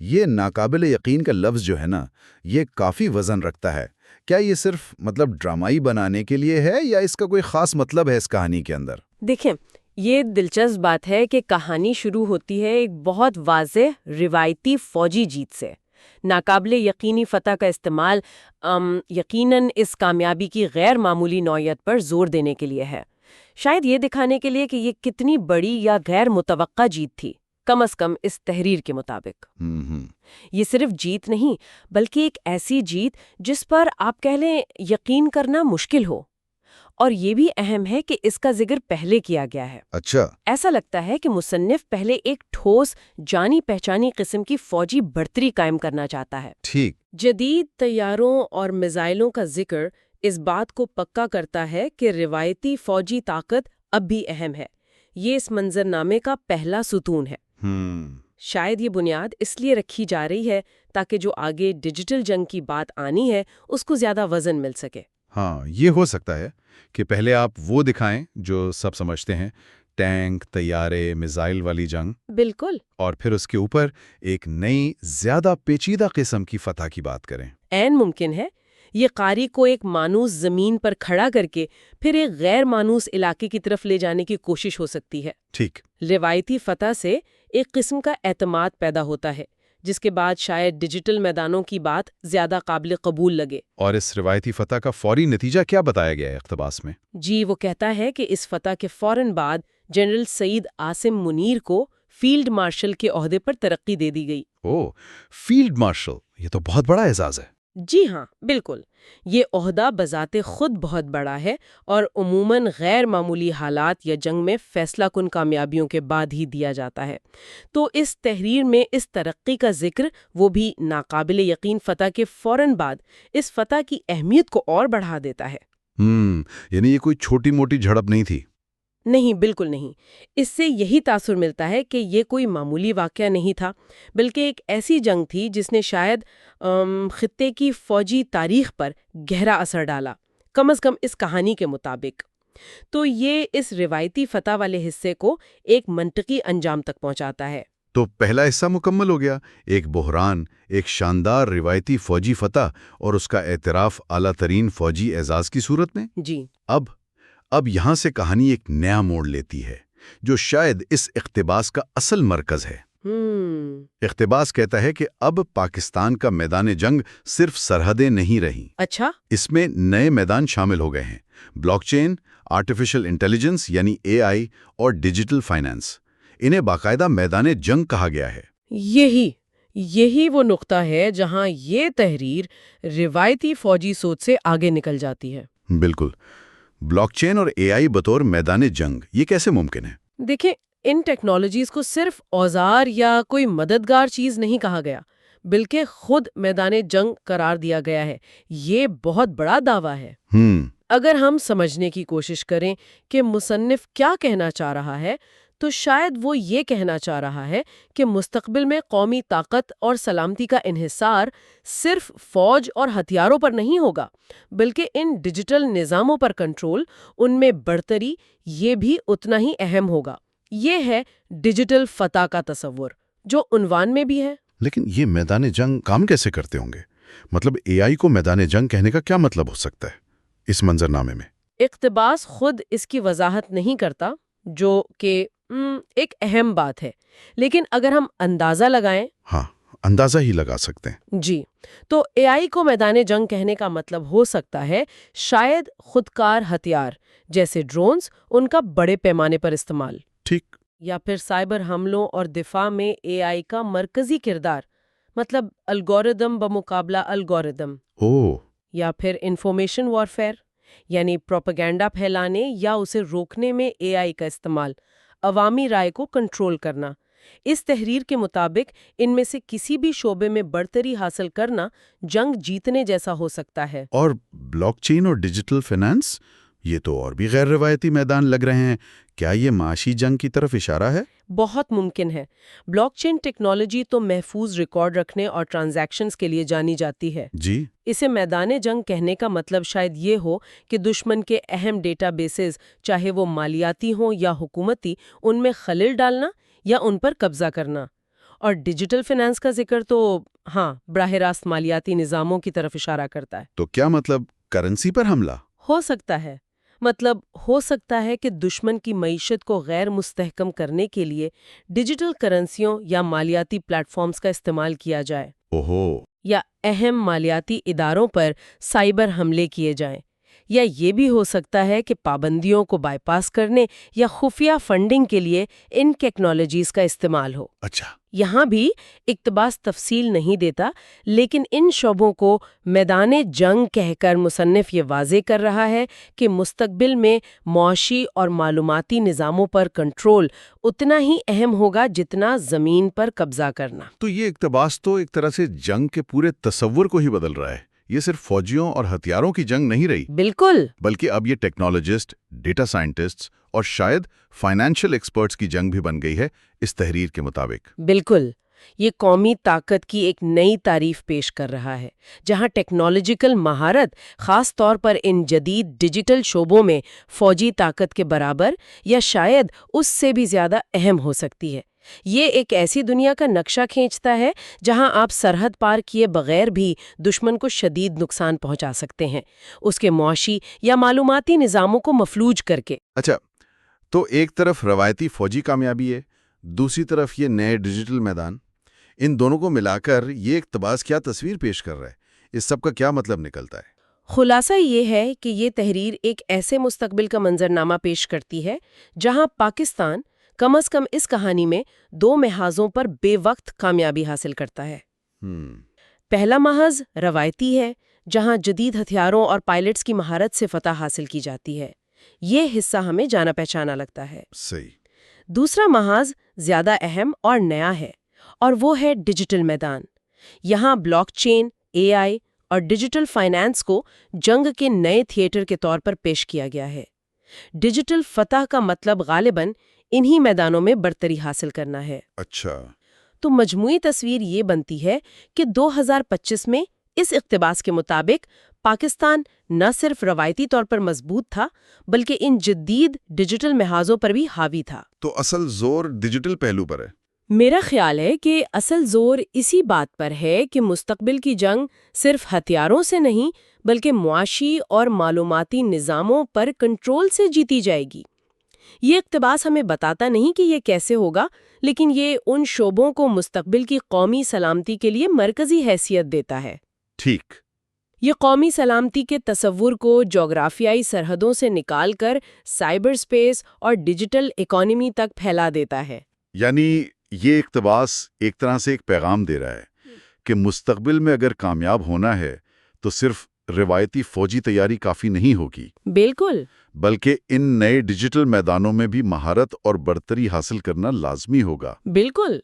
یہ ناقابل یقین کا لفظ جو ہے نا، یہ کافی وزن رکھتا ہے۔ کیا یہ صرف ڈرامائی بنانے کے لیے ہے یا اس کا کوئی خاص مطلب ہے اس کہانی کے اندر؟ دیکھیں، یہ دلچسپ بات ہے کہ کہانی شروع ہوتی ہے ایک بہت واضح روایتی فوجی جیت سے۔ ناقابل یقینی فتح کا استعمال یقیناً اس کامیابی کی غیر معمولی نوعیت پر زور دینے کے لیے ہے، شاید یہ دکھانے کے لیے کہ یہ کتنی بڑی یا غیر متوقع جیت تھی، کم از کم اس تحریر کے مطابق۔ یہ صرف جیت نہیں، بلکہ ایک ایسی جیت جس پر آپ کہہ لیں یقین کرنا مشکل ہو، اور یہ بھی اہم ہے کہ اس کا ذکر پہلے کیا گیا ہے۔ اچھا، ایسا لگتا ہے کہ مصنف پہلے ایک ٹھوس جانی پہچانی قسم کی فوجی برتری قائم کرنا چاہتا ہے۔ ٹھیک۔ جدید طیاروں اور میزائلوں کا ذکر اس بات کو پکا کرتا ہے کہ روایتی فوجی طاقت اب بھی اہم ہے۔ یہ اس منظرنامے کا پہلا ستون ہے۔ شاید یہ بنیاد اس لیے رکھی جا رہی ہے تاکہ جو آگے ڈیجیٹل جنگ کی بات آنی ہے اس کو زیادہ وزن مل سکے۔ ہاں، یہ ہو سکتا ہے کہ پہلے آپ وہ دکھائیں جو سب سمجھتے ہیں، ٹینک، طیارے، میزائل والی جنگ، بالکل، اور پھر اس کے اوپر ایک نئی، زیادہ پیچیدہ قسم کی فتح کی بات کریں۔ عین ممکن ہے یہ قاری کو ایک مانوس زمین پر کھڑا کر کے پھر ایک غیر مانوس علاقے کی طرف لے جانے کی کوشش ہو سکتی ہے۔ ٹھیک۔ روایتی فتح سے ایک قسم کا اعتماد پیدا ہوتا ہے جس کے بعد شاید ڈیجیٹل میدانوں کی بات زیادہ قابل قبول لگے۔ اور اس روایتی فتح کا فوری نتیجہ کیا بتایا گیا ہے اقتباس میں؟ جی، وہ کہتا ہے کہ اس فتح کے فوراً بعد جنرل سعید عاصم منیر کو فیلڈ مارشل کے عہدے پر ترقی دے دی گئی۔ اوہ، فیلڈ مارشل، یہ تو بہت بڑا اعزاز ہے۔ جی ہاں، بالکل، یہ عہدہ بذات خود بہت بڑا ہے اور عموماً غیر معمولی حالات یا جنگ میں فیصلہ کن کامیابیوں کے بعد ہی دیا جاتا ہے۔ تو اس تحریر میں اس ترقی کا ذکر، وہ بھی ناقابل یقین فتح کے فوراً بعد، اس فتح کی اہمیت کو اور بڑھا دیتا ہے۔ یعنی یہ کوئی چھوٹی موٹی جھڑپ نہیں تھی؟ نہیں، بالکل نہیں۔ اس سے یہی تاثر ملتا ہے کہ یہ کوئی معمولی واقعہ نہیں تھا، بلکہ ایک ایسی جنگ تھی جس نے شاید خطے کی فوجی تاریخ پر گہرا اثر ڈالا، کم از کم اس کہانی کے مطابق۔ تو یہ اس روایتی فتح والے حصے کو ایک منطقی انجام تک پہنچاتا ہے۔ تو پہلا حصہ مکمل ہو گیا، ایک بحران، ایک شاندار روایتی فوجی فتح اور اس کا اعتراف اعلیٰ ترین فوجی اعزاز کی صورت میں۔ جی، اب یہاں سے کہانی ایک نیا موڑ لیتی ہے جو شاید اس اقتباس کا اصل مرکز ہے۔ اقتباس کہتا ہے کہ اب پاکستان کا میدان جنگ صرف سرحدیں نہیں رہیں۔ اچھا، اس میں نئے میدان شامل ہو گئے ہیں، بلاک چین، آرٹیفیشل انٹیلیجنس یعنی اے آئی اور ڈیجیٹل فائنانس۔ انہیں باقاعدہ میدان جنگ کہا گیا ہے۔ یہی وہ نقطہ ہے جہاں یہ تحریر روایتی فوجی سوچ سے آگے نکل جاتی ہے۔ بالکل، بلاک چین اور اے آئی بطور میدان جنگ، یہ کیسے ممکن ہے؟ دیکھیں، ان ٹیکنالوجیز کو صرف اوزار یا کوئی مددگار چیز نہیں کہا گیا، بلکہ خود میدان جنگ قرار دیا گیا ہے۔ یہ بہت بڑا دعویٰ ہے۔ اگر ہم سمجھنے کی کوشش کریں کہ مصنف کیا کہنا چاہ رہا ہے، تو شاید وہ یہ کہنا چاہ رہا ہے کہ مستقبل میں قومی طاقت اور سلامتی کا انحصار صرف فوج اور ہتھیاروں پر نہیں ہوگا، بلکہ ان ڈیجیٹل نظاموں پر کنٹرول، ان میں برتری، یہ بھی اتنا ہی اہم ہوگا۔ یہ ہے ڈیجیٹل فتح کا تصور، جو عنوان میں بھی ہے۔ لیکن یہ میدان جنگ کام کیسے کرتے ہوں گے؟ مطلب اے آئی کو میدان جنگ کہنے کا کیا مطلب ہو سکتا ہے اس منظرنامے میں؟ اقتباس خود اس کی وضاحت نہیں کرتا، جو کہ ایک اہم بات ہے، لیکن اگر ہم اندازہ لگائیں، اندازہ ہی لگا سکتے ہیں۔ جی، تو اے آئی کو میدان جنگ کہنے کا مطلب ہو سکتا ہے شاید خودکار ہتھیار جیسے ڈرونز، ان کا بڑے پیمانے پر استعمال، ٹھیک، یا پھر سائبر حملوں اور دفاع میں اے آئی کا مرکزی کردار، مطلب الگوریدم بمقابلہ الگوریدم، یا پھر انفارمیشن وارفیئر یعنی پروپیگنڈا پھیلانے یا اسے روکنے میں اے آئی کا استعمال، عوامی رائے کو کنٹرول کرنا۔ اس تحریر کے مطابق ان میں سے کسی بھی شعبے میں برتری حاصل کرنا جنگ جیتنے جیسا ہو سکتا ہے۔ اور بلاک چین اور ڈیجیٹل فائنانس، یہ تو اور بھی غیر روایتی میدان لگ رہے ہیں۔ کیا یہ معاشی جنگ کی طرف اشارہ ہے؟ بہت ممکن ہے۔ بلاک چین ٹیکنالوجی تو محفوظ ریکارڈ رکھنے اور ٹرانزیکشنز کے لیے جانی جاتی ہے۔ جی، اسے میدان جنگ کہنے کا مطلب شاید یہ ہو کہ دشمن کے اہم ڈیٹا بیسز، چاہے وہ مالیاتی ہوں یا حکومتی، ان میں خلل ڈالنا یا ان پر قبضہ کرنا۔ اور ڈیجیٹل فائنانس کا ذکر تو ہاں براہ راست مالیاتی نظاموں کی طرف اشارہ کرتا ہے۔ تو کیا مطلب کرنسی پر حملہ؟ ہو سکتا ہے، مطلب ہو سکتا ہے کہ دشمن کی معیشت کو غیر مستحکم کرنے کے لیے ڈیجیٹل کرنسیوں یا مالیاتی پلیٹ فارمز کا استعمال کیا جائے، یا اہم مالیاتی اداروں پر سائبر حملے کیے جائیں، یا یہ بھی ہو سکتا ہے کہ پابندیوں کو بائی پاس کرنے یا خفیہ فنڈنگ کے لیے ان ٹیکنالوجیز کا استعمال ہو۔ اچھا، یہاں بھی اقتباس تفصیل نہیں دیتا، لیکن ان شعبوں کو میدان جنگ کہہ کر مصنف یہ واضح کر رہا ہے کہ مستقبل میں معاشی اور معلوماتی نظاموں پر کنٹرول اتنا ہی اہم ہوگا جتنا زمین پر قبضہ کرنا۔ تو یہ اقتباس تو ایک طرح سے جنگ کے پورے تصور کو ہی بدل رہا ہے۔ یہ صرف فوجیوں اور ہتھیاروں کی جنگ نہیں رہی، بالکل، بلکہ اب یہ ٹیکنالوجسٹ، ڈیٹا سائنٹسٹس اور شاید فائنینشیل ایکسپرٹس کی جنگ بھی بن گئی ہے اس تحریر کے مطابق۔ بالکل، یہ قومی طاقت کی ایک نئی تعریف پیش کر رہا ہے، جہاں ٹیکنالوجیکل مہارت خاص طور پر ان جدید ڈیجیٹل شعبوں میں فوجی طاقت کے برابر یا شاید اس سے بھی زیادہ اہم ہو سکتی ہے۔ یہ ایک ایسی دنیا کا نقشہ کھینچتا ہے جہاں آپ سرحد پار کیے بغیر بھی دشمن کو شدید نقصان پہنچا سکتے ہیں، اس کے معاشی یا معلوماتی نظاموں کو مفلوج کر کے۔ اچھا، تو ایک طرف روایتی فوجی کامیابی ہے، دوسری طرف یہ نئے ڈیجیٹل میدان، ان دونوں کو ملا کر یہ اقتباس کیا تصویر پیش کر رہا ہے؟ اس سب کا کیا مطلب نکلتا ہے؟ خلاصہ یہ ہے کہ یہ تحریر ایک ایسے مستقبل کا منظرنامہ پیش کرتی ہے جہاں پاکستان کم از کم اس کہانی میں دو محاذوں پر بے وقت کامیابی حاصل کرتا ہے۔ پہلا محاذ روایتی ہے، جہاں جدید ہتھیاروں اور پائلٹس کی مہارت سے فتح حاصل کی جاتی ہے۔ یہ حصہ ہمیں جانا پہچانا لگتا ہے۔ صحیح۔ دوسرا محاذ زیادہ اہم اور نیا ہے، اور وہ ہے ڈیجیٹل میدان۔ یہاں بلاک چین، اے آئی اور ڈیجیٹل فائنانس کو جنگ کے نئے تھیٹر کے طور پر پیش کیا گیا ہے۔ ڈیجیٹل فتح کا مطلب غالباً انہی میدانوں میں برتری حاصل کرنا ہے۔ اچھا، تو مجموعی تصویر یہ بنتی ہے کہ 2025 میں اس اقتباس کے مطابق پاکستان نہ صرف روایتی طور پر مضبوط تھا بلکہ ان جدید ڈیجیٹل محاذوں پر بھی حاوی تھا۔ تو اصل زور ڈیجیٹل پہلو پر ہے؟ میرا خیال ہے کہ اصل زور اسی بات پر ہے کہ مستقبل کی جنگ صرف ہتھیاروں سے نہیں بلکہ معاشی اور معلوماتی نظاموں پر کنٹرول سے جیتی جائے گی۔ یہ اقتباس ہمیں بتاتا نہیں کہ یہ کیسے ہوگا، لیکن یہ ان شعبوں کو مستقبل کی قومی سلامتی کے لیے مرکزی حیثیت دیتا ہے۔ ٹھیک۔ یہ قومی سلامتی کے تصور کو جغرافیائی سرحدوں سے نکال کر سائبر سپیس اور ڈیجیٹل اکانومی تک پھیلا دیتا ہے۔ یعنی یہ اقتباس ایک طرح سے ایک پیغام دے رہا ہے کہ مستقبل میں اگر کامیاب ہونا ہے تو صرف روایتی فوجی تیاری کافی نہیں ہوگی، بالکل، بلکہ ان نئے ڈیجیٹل میدانوں میں بھی مہارت اور برتری حاصل کرنا لازمی ہوگا۔ بالکل،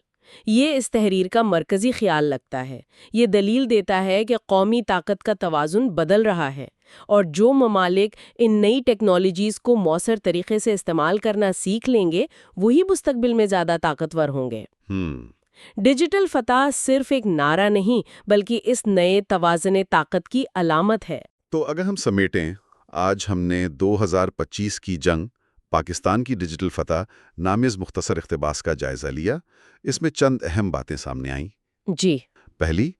یہ اس تحریر کا مرکزی خیال لگتا ہے۔ یہ دلیل دیتا ہے کہ قومی طاقت کا توازن بدل رہا ہے، اور جو ممالک ان نئی ٹیکنالوجیز کو مؤثر طریقے سے استعمال کرنا سیکھ لیں گے وہی مستقبل میں زیادہ طاقتور ہوں گے۔ ڈیجیٹل فتح صرف ایک نعرہ نہیں بلکہ اس نئے توازن طاقت کی علامت ہے۔ تو اگر ہم سمیٹیں، آج ہم نے 2025 کی جنگ، پاکستان کی ڈیجیٹل فتح نامی اس مختصر اقتباس کا جائزہ لیا۔ اس میں چند اہم باتیں سامنے آئیں۔ جی، پہلی،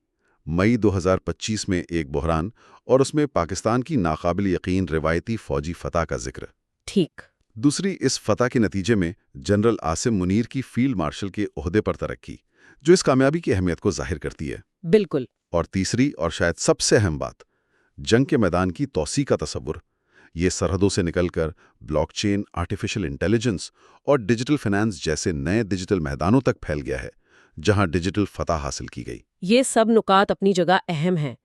مئی 2025 میں ایک بحران اور اس میں پاکستان کی ناقابل یقین روایتی فوجی فتح کا ذکر۔ ٹھیک۔ دوسری، اس فتح کے نتیجے میں جنرل عاصم منیر کی فیلڈ مارشل کے عہدے پر ترقی، جو اس کامیابی کی اہمیت کو ظاہر کرتی ہے۔ بالکل۔ اور تیسری اور شاید سب سے اہم بات، جنگ کے میدان کی توسیع کا تصور۔ یہ سرحدوں سے نکل کر بلاک چین، آرٹیفیشل انٹیلیجنس اور ڈیجیٹل فائنانس جیسے نئے ڈیجیٹل میدانوں تک پھیل گیا ہے، جہاں ڈیجیٹل فتح حاصل کی گئی۔ یہ سب نکات اپنی جگہ اہم ہیں،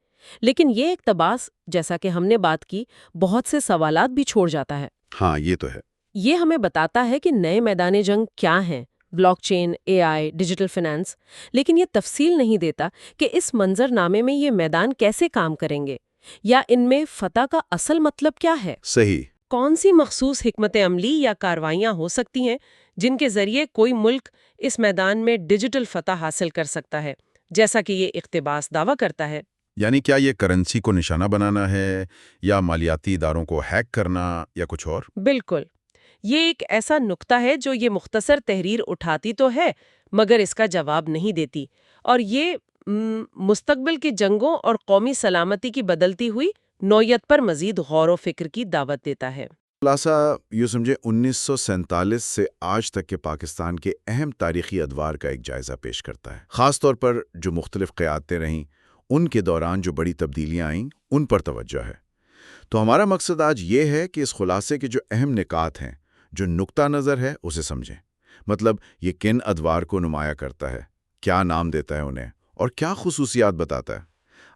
لیکن یہ اقتباس، جیسا کہ ہم نے بات کی، بہت سے سوالات بھی چھوڑ جاتا ہے۔ ہاں، یہ تو ہے۔ یہ ہمیں بتاتا ہے کہ نئے میدان جنگ کیا ہیں، بلاک چین، اے آئی، ڈیجیٹل فائنانس، لیکن یہ تفصیل نہیں دیتا کہ اس منظر نامے میں یہ میدان کیسے کام کریں گے، یا ان میں فتح کا اصل مطلب کیا ہے۔ صحیح۔ کون سی مخصوص حکمت عملی یا کارروائیاں ہو سکتی ہیں جن کے ذریعے کوئی ملک اس میدان میں ڈیجیٹل فتح حاصل کر سکتا ہے، جیسا کہ یہ اقتباس دعویٰ کرتا ہے۔ یعنی کیا یہ کرنسی کو نشانہ بنانا ہے، یا مالیاتی اداروں کو ہیک کرنا، یا کچھ اور؟ بالکل، یہ ایک ایسا نقطہ ہے جو یہ مختصر تحریر اٹھاتی تو ہے مگر اس کا جواب نہیں دیتی، اور یہ مستقبل کی جنگوں اور قومی سلامتی کی بدلتی ہوئی نوعیت پر مزید غور و فکر کی دعوت دیتا ہے۔ خلاصہ یوں سمجھے 1947 سے آج تک کے پاکستان کے اہم تاریخی ادوار کا ایک جائزہ پیش کرتا ہے، خاص طور پر جو مختلف قیادتیں رہیں، ان کے دوران جو بڑی تبدیلیاں آئیں، ان پر توجہ ہے۔ تو ہمارا مقصد آج یہ ہے کہ اس خلاصے کے جو اہم نکات ہیں، جو نقطہ نظر ہے، اسے سمجھیں۔ مطلب یہ کن ادوار کو نمایاں کرتا ہے، کیا نام دیتا ہے انہیں، اور کیا خصوصیات بتاتا ہے۔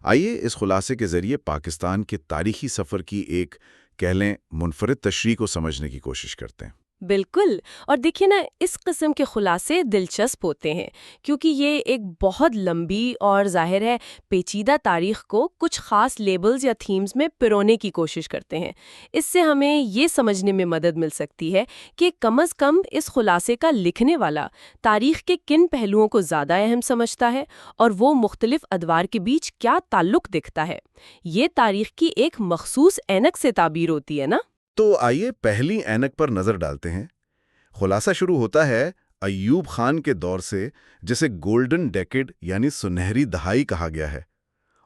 آئیے اس خلاصے کے ذریعے پاکستان کے تاریخی سفر کی ایک کہہ لیں منفرد تشریح کو سمجھنے کی کوشش کرتے ہیں۔ بالکل، اور دیکھیے نا، اس قسم کے خلاصے دلچسپ ہوتے ہیں کیونکہ یہ ایک بہت لمبی اور ظاہر ہے پیچیدہ تاریخ کو کچھ خاص لیبلز یا تھیمز میں پرونے کی کوشش کرتے ہیں۔ اس سے ہمیں یہ سمجھنے میں مدد مل سکتی ہے کہ کم از کم اس خلاصے کا لکھنے والا تاریخ کے کن پہلوؤں کو زیادہ اہم سمجھتا ہے اور وہ مختلف ادوار کے بیچ کیا تعلق دکھتا ہے۔ یہ تاریخ کی ایک مخصوص اینک سے تعبیر ہوتی ہے نا۔ تو آئیے پہلی اینک پر نظر ڈالتے ہیں۔ خلاصہ شروع ہوتا ہے ایوب خان کے دور سے، جسے گولڈن ڈیکیڈ یعنی سنہری دہائی کہا گیا ہے،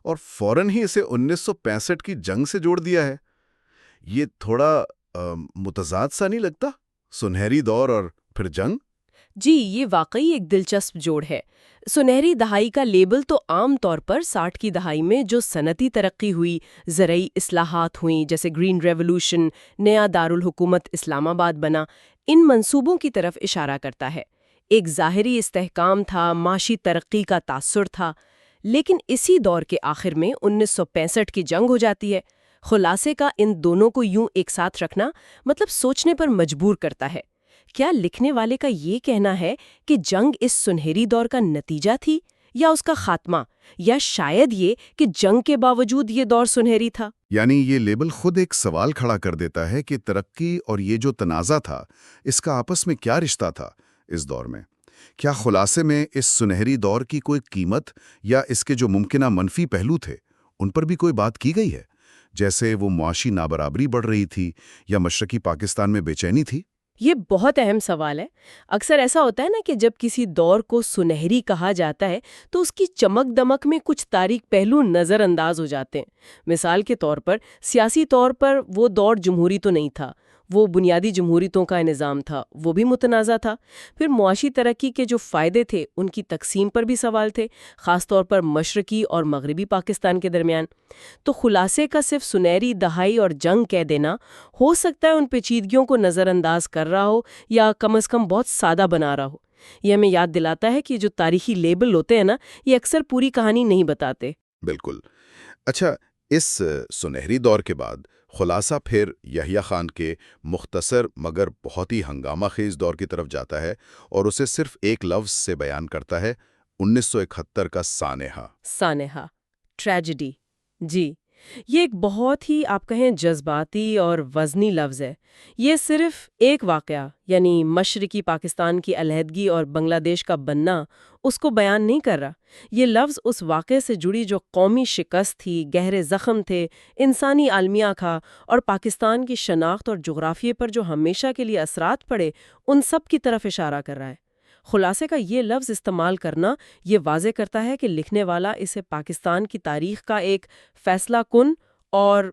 اور فوراً ہی اسے 1965 کی جنگ سے جوڑ دیا ہے۔ یہ تھوڑا متضاد سا نہیں لگتا؟ سنہری دور اور پھر جنگ؟ جی، یہ واقعی ایک دلچسپ جوڑ ہے۔ سنہری دہائی کا لیبل تو عام طور پر 60 کی دہائی میں جو صنعتی ترقی ہوئی، زرعی اصلاحات ہوئیں جیسے گرین ریولوشن، نیا دارالحکومت اسلام آباد بنا، ان منصوبوں کی طرف اشارہ کرتا ہے۔ ایک ظاہری استحکام تھا، معاشی ترقی کا تاثر تھا، لیکن اسی دور کے آخر میں 1965 کی جنگ ہو جاتی ہے۔ خلاصے کا ان دونوں کو یوں ایک ساتھ رکھنا مطلب سوچنے پر مجبور کرتا ہے۔ کیا لکھنے والے کا یہ کہنا ہے کہ جنگ اس سنہری دور کا نتیجہ تھی یا اس کا خاتمہ، یا شاید یہ کہ جنگ کے باوجود یہ دور سنہری تھا؟ یعنی یہ لیبل خود ایک سوال کھڑا کر دیتا ہے کہ ترقی اور یہ جو تنازع تھا، اس کا آپس میں کیا رشتہ تھا اس دور میں؟ کیا خلاصے میں اس سنہری دور کی کوئی قیمت یا اس کے جو ممکنہ منفی پہلو تھے، ان پر بھی کوئی بات کی گئی ہے؟ جیسے وہ معاشی نابرابری بڑھ رہی تھی یا مشرقی پاکستان میں بے چینی تھی؟ یہ بہت اہم سوال ہے۔ اکثر ایسا ہوتا ہے نا کہ جب کسی دور کو سنہری کہا جاتا ہے تو اس کی چمک دمک میں کچھ تاریک پہلو نظر انداز ہو جاتے ہیں۔ مثال کے طور پر سیاسی طور پر وہ دور جمہوری تو نہیں تھا، وہ بنیادی جمہوریتوں کا نظام تھا، وہ بھی متنازع تھا۔ پھر معاشی ترقی کے جو فائدے تھے ان کی تقسیم پر بھی سوال تھے، خاص طور پر مشرقی اور مغربی پاکستان کے درمیان۔ تو خلاصے کا صرف سنہری دہائی اور جنگ کہہ دینا ہو سکتا ہے ان پیچیدگیوں کو نظر انداز کر رہا ہو یا کم از کم بہت سادہ بنا رہا ہو۔ یہ ہمیں یاد دلاتا ہے کہ جو تاریخی لیبل ہوتے ہیں نا، یہ اکثر پوری کہانی نہیں بتاتے۔ بالکل۔ اچھا، اس سنہری دور کے بعد خلاصہ پھر یحییٰ خان کے مختصر مگر بہت ہی ہنگامہ خیز دور کی طرف جاتا ہے اور اسے صرف ایک لفظ سے بیان کرتا ہے، 1971 کا سانحہ۔ سانحہ، ٹریجڈی۔ جی، یہ ایک بہت ہی آپ کہیں جذباتی اور وزنی لفظ ہے۔ یہ صرف ایک واقعہ یعنی مشرقی پاکستان کی علیحدگی اور بنگلہ دیش کا بننا اس کو بیان نہیں کر رہا۔ یہ لفظ اس واقعے سے جڑی جو قومی شکست تھی، گہرے زخم تھے، انسانی المیہ تھا، اور پاکستان کی شناخت اور جغرافیے پر جو ہمیشہ کے لیے اثرات پڑے، ان سب کی طرف اشارہ کر رہا ہے۔ خلاصے کا یہ لفظ استعمال کرنا یہ واضح کرتا ہے کہ لکھنے والا اسے پاکستان کی تاریخ کا ایک فیصلہ کن اور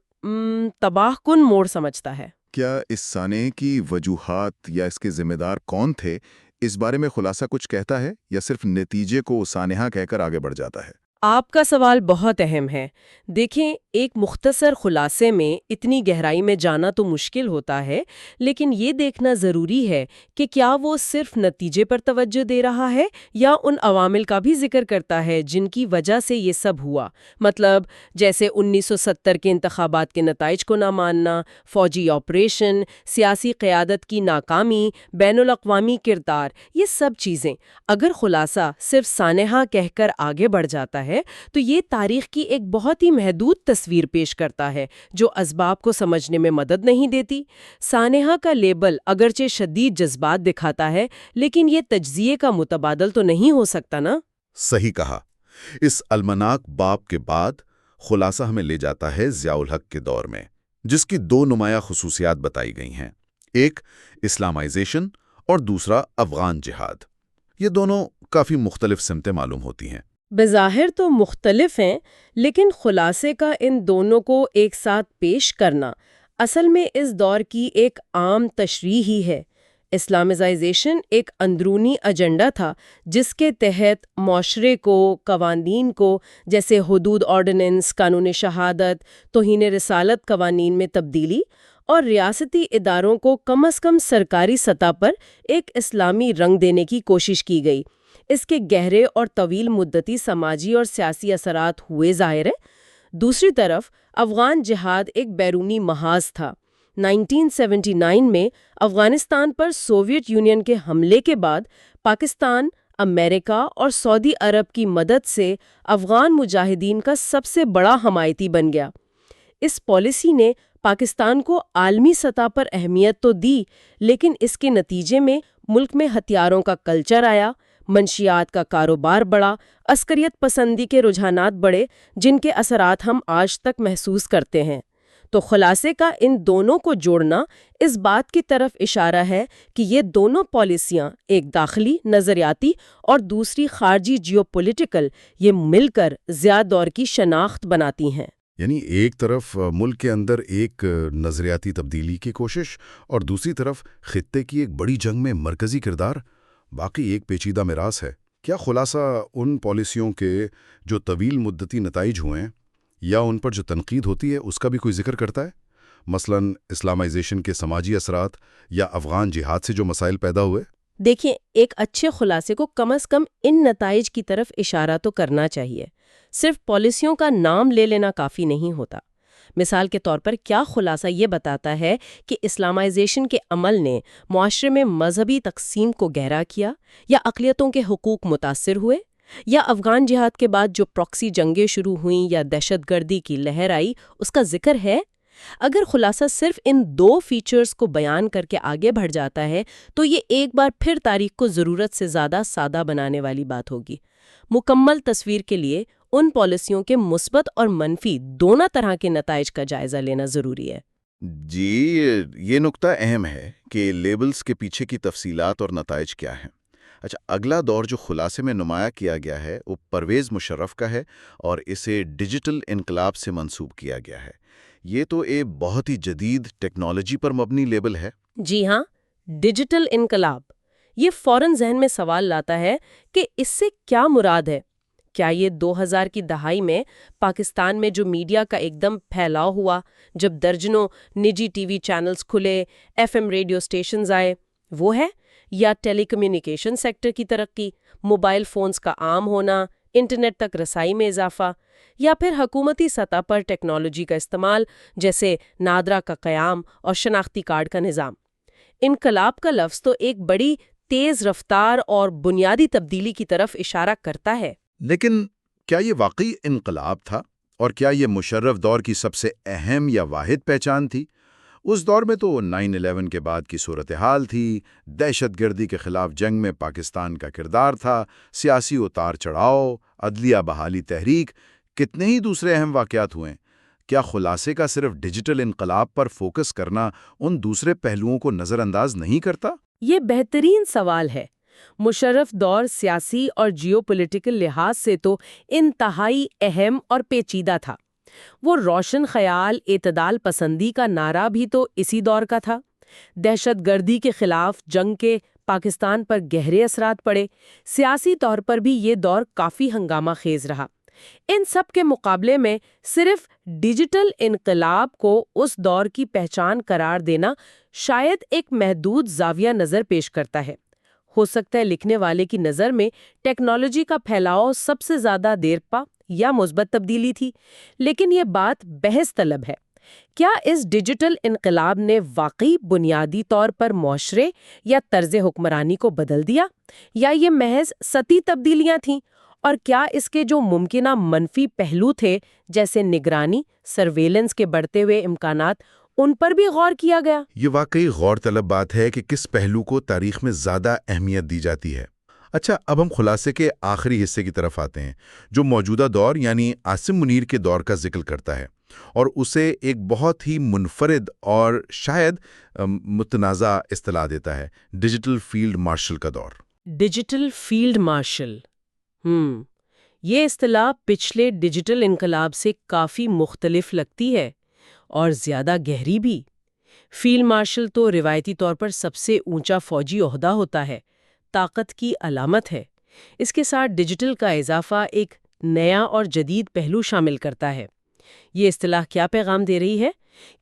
تباہ کن موڑ سمجھتا ہے۔ کیا اس سانحے کی وجوہات یا اس کے ذمہ دار کون تھے، اس بارے میں خلاصہ کچھ کہتا ہے یا صرف نتیجے کو سانحہ کہہ کر آگے بڑھ جاتا ہے؟ آپ کا سوال بہت اہم ہے۔ دیکھیں، ایک مختصر خلاصے میں اتنی گہرائی میں جانا تو مشکل ہوتا ہے، لیکن یہ دیکھنا ضروری ہے کہ کیا وہ صرف نتیجے پر توجہ دے رہا ہے یا ان عوامل کا بھی ذکر کرتا ہے جن کی وجہ سے یہ سب ہوا، مطلب جیسے 1970 کے انتخابات کے نتائج کو نہ ماننا، فوجی آپریشن، سیاسی قیادت کی ناکامی، بین الاقوامی کردار، یہ سب چیزیں۔ اگر خلاصہ صرف سانحہ کہہ کر آگے بڑھ جاتا ہے تو یہ تاریخ کی ایک بہت ہی محدود تصویر پیش کرتا ہے جو اسباب کو سمجھنے میں مدد نہیں دیتی۔ سانحہ کا لیبل اگرچہ شدید جذبات دکھاتا ہے، لیکن یہ تجزیے کا متبادل تو نہیں ہو سکتا نا؟ صحیح کہا۔ اس المناک باب کے بعد خلاصہ ہمیں لے جاتا ہے ضیاء الحق کے دور میں، جس کی دو نمایاں خصوصیات بتائی گئی ہیں، ایک اسلامائزیشن اور دوسرا افغان جہاد۔ یہ دونوں کافی مختلف سمتیں معلوم ہوتی ہیں۔ بظاہر تو مختلف ہیں، لیکن خلاصے کا ان دونوں کو ایک ساتھ پیش کرنا اصل میں اس دور کی ایک عام تشریح ہی ہے۔ اسلامائزیشن ایک اندرونی ایجنڈا تھا جس کے تحت معاشرے کو، قوانین کو، جیسے حدود آرڈیننس، قانون شہادت، توہین رسالت قوانین میں تبدیلی، اور ریاستی اداروں کو کم از کم سرکاری سطح پر ایک اسلامی رنگ دینے کی کوشش کی گئی۔ اس کے گہرے اور طویل مدتی سماجی اور سیاسی اثرات ہوئے ظاہر ہے۔ دوسری طرف افغان جہاد ایک بیرونی محاذ تھا۔ 1979 میں افغانستان پر سوویت یونین کے حملے کے بعد پاکستان، امریکہ اور سعودی عرب کی مدد سے افغان مجاہدین کا سب سے بڑا حمایتی بن گیا۔ اس پالیسی نے پاکستان کو عالمی سطح پر اہمیت تو دی، لیکن اس کے نتیجے میں ملک میں ہتھیاروں کا کلچر آیا، منشیات کا کاروبار بڑھا، عسکریت پسندی کے رجحانات بڑھے، جن کے اثرات ہم آج تک محسوس کرتے ہیں۔ تو خلاصے کا ان دونوں کو جوڑنا اس بات کی طرف اشارہ ہے کہ یہ دونوں پالیسیاں، ایک داخلی نظریاتی اور دوسری خارجی جیوپولیٹیکل، یہ مل کر ضیاء دور کی شناخت بناتی ہیں۔ یعنی ایک طرف ملک کے اندر ایک نظریاتی تبدیلی کی کوشش اور دوسری طرف خطے کی ایک بڑی جنگ میں مرکزی کردار، باقی ایک پیچیدہ میراث ہے۔ کیا خلاصہ ان پالیسیوں کے جو طویل مدتی نتائج ہوئے ہیں یا ان پر جو تنقید ہوتی ہے اس کا بھی کوئی ذکر کرتا ہے؟ مثلاً اسلامائزیشن کے سماجی اثرات یا افغان جہاد سے جو مسائل پیدا ہوئے؟ دیکھیں، ایک اچھے خلاصے کو کم از کم ان نتائج کی طرف اشارہ تو کرنا چاہیے۔ صرف پالیسیوں کا نام لے لینا کافی نہیں ہوتا۔ مثال کے طور پر کیا خلاصہ یہ بتاتا ہے کہ اسلامائزیشن کے عمل نے معاشرے میں مذہبی تقسیم کو گہرا کیا، یا اقلیتوں کے حقوق متاثر ہوئے، یا افغان جہاد کے بعد جو پراکسی جنگیں شروع ہوئیں یا دہشت گردی کی لہر آئی اس کا ذکر ہے؟ اگر خلاصہ صرف ان دو فیچرز کو بیان کر کے آگے بڑھ جاتا ہے تو یہ ایک بار پھر تاریخ کو ضرورت سے زیادہ سادہ بنانے والی بات ہوگی۔ مکمل تصویر کے لیے ان پالیسیوں کے مثبت اور منفی دونوں طرح کے نتائج کا جائزہ لینا ضروری ہے۔ جی، یہ نقطہ اہم ہے کہ لیبلز کے پیچھے کی تفصیلات اور نتائج کیا ہیں۔ اچھا، اگلا دور جو خلاصے میں نمایاں کیا گیا ہے وہ پرویز مشرف کا ہے اور اسے ڈیجیٹل انقلاب سے منسوب کیا گیا ہے۔ یہ تو ایک بہت ہی جدید ٹیکنالوجی پر مبنی لیبل ہے۔ جی ہاں، ڈیجیٹل انقلاب۔ یہ فوراً ذہن میں سوال لاتا ہے کہ اس سے کیا مراد ہے؟ کیا یہ 2000 کی دہائی میں پاکستان میں جو میڈیا کا ایک دم پھیلاؤ ہوا، جب درجنوں نجی ٹی وی چینلز کھلے، FM ریڈیو سٹیشنز آئے، وہ ہے؟ یا ٹیلی کمیونیکیشن سیکٹر کی ترقی، موبائل فونز کا عام ہونا، انٹرنیٹ تک رسائی میں اضافہ، یا پھر حکومتی سطح پر ٹیکنالوجی کا استعمال جیسے نادرا کا قیام اور شناختی کارڈ کا نظام؟ انقلاب کا لفظ تو ایک بڑی تیز رفتار اور بنیادی تبدیلی کی طرف اشارہ کرتا ہے۔ لیکن کیا یہ واقعی انقلاب تھا؟ اور کیا یہ مشرف دور کی سب سے اہم یا واحد پہچان تھی؟ اس دور میں تو 9/11 کے بعد کی صورتحال تھی، دہشت گردی کے خلاف جنگ میں پاکستان کا کردار تھا، سیاسی اتار چڑھاؤ، عدلیہ بحالی تحریک، کتنے ہی دوسرے اہم واقعات ہوئے۔ کیا خلاصے کا صرف ڈیجیٹل انقلاب پر فوکس کرنا ان دوسرے پہلوؤں کو نظر انداز نہیں کرتا؟ یہ بہترین سوال ہے۔ مشرف دور سیاسی اور جیو پولیٹیکل لحاظ سے تو انتہائی اہم اور پیچیدہ تھا۔ وہ روشن خیال، اعتدال پسندی کا نعرہ بھی تو اسی دور کا تھا۔ دہشت گردی کے خلاف جنگ کے پاکستان پر گہرے اثرات پڑے، سیاسی طور پر بھی یہ دور کافی ہنگامہ خیز رہا۔ ان سب کے مقابلے میں صرف ڈیجیٹل انقلاب کو اس دور کی پہچان قرار دینا شاید ایک محدود زاویہ نظر پیش کرتا ہے۔ ہو سکتا ہے لکھنے والے کی نظر میں ٹیکنالوجی کا پھیلاؤ سب سے زیادہ دیرپا یا مثبت تبدیلی تھی، لیکن یہ بات بحث طلب ہے۔ کیا اس ڈیجیٹل انقلاب نے واقعی بنیادی طور پر معاشرے یا طرز حکمرانی کو بدل دیا، یا یہ محض سطحی تبدیلیاں تھیں؟ اور کیا اس کے جو ممکنہ منفی پہلو تھے جیسے نگرانی، سرویلنس کے بڑھتے ہوئے امکانات، ان پر بھی غور کیا گیا؟ یہ واقعی غور طلب بات ہے کہ کس پہلو کو تاریخ میں زیادہ اہمیت دی جاتی ہے۔ اچھا، اب ہم خلاصے کے آخری حصے کی طرف آتے ہیں، جو موجودہ دور یعنی عاصم منیر کے دور کا ذکر کرتا ہے اور اسے ایک بہت ہی منفرد اور شاید متنازع اصطلاح دیتا ہے: ڈیجیٹل فیلڈ مارشل کا دور۔ ڈیجیٹل فیلڈ مارشل، یہ اصطلاح پچھلے ڈیجیٹل انقلاب سے کافی مختلف لگتی ہے اور زیادہ گہری بھی۔ فیلڈ مارشل تو روایتی طور پر سب سے اونچا فوجی عہدہ ہوتا ہے، طاقت کی علامت ہے۔ اس کے ساتھ ڈیجیٹل کا اضافہ ایک نیا اور جدید پہلو شامل کرتا ہے۔ یہ اصطلاح کیا پیغام دے رہی ہے؟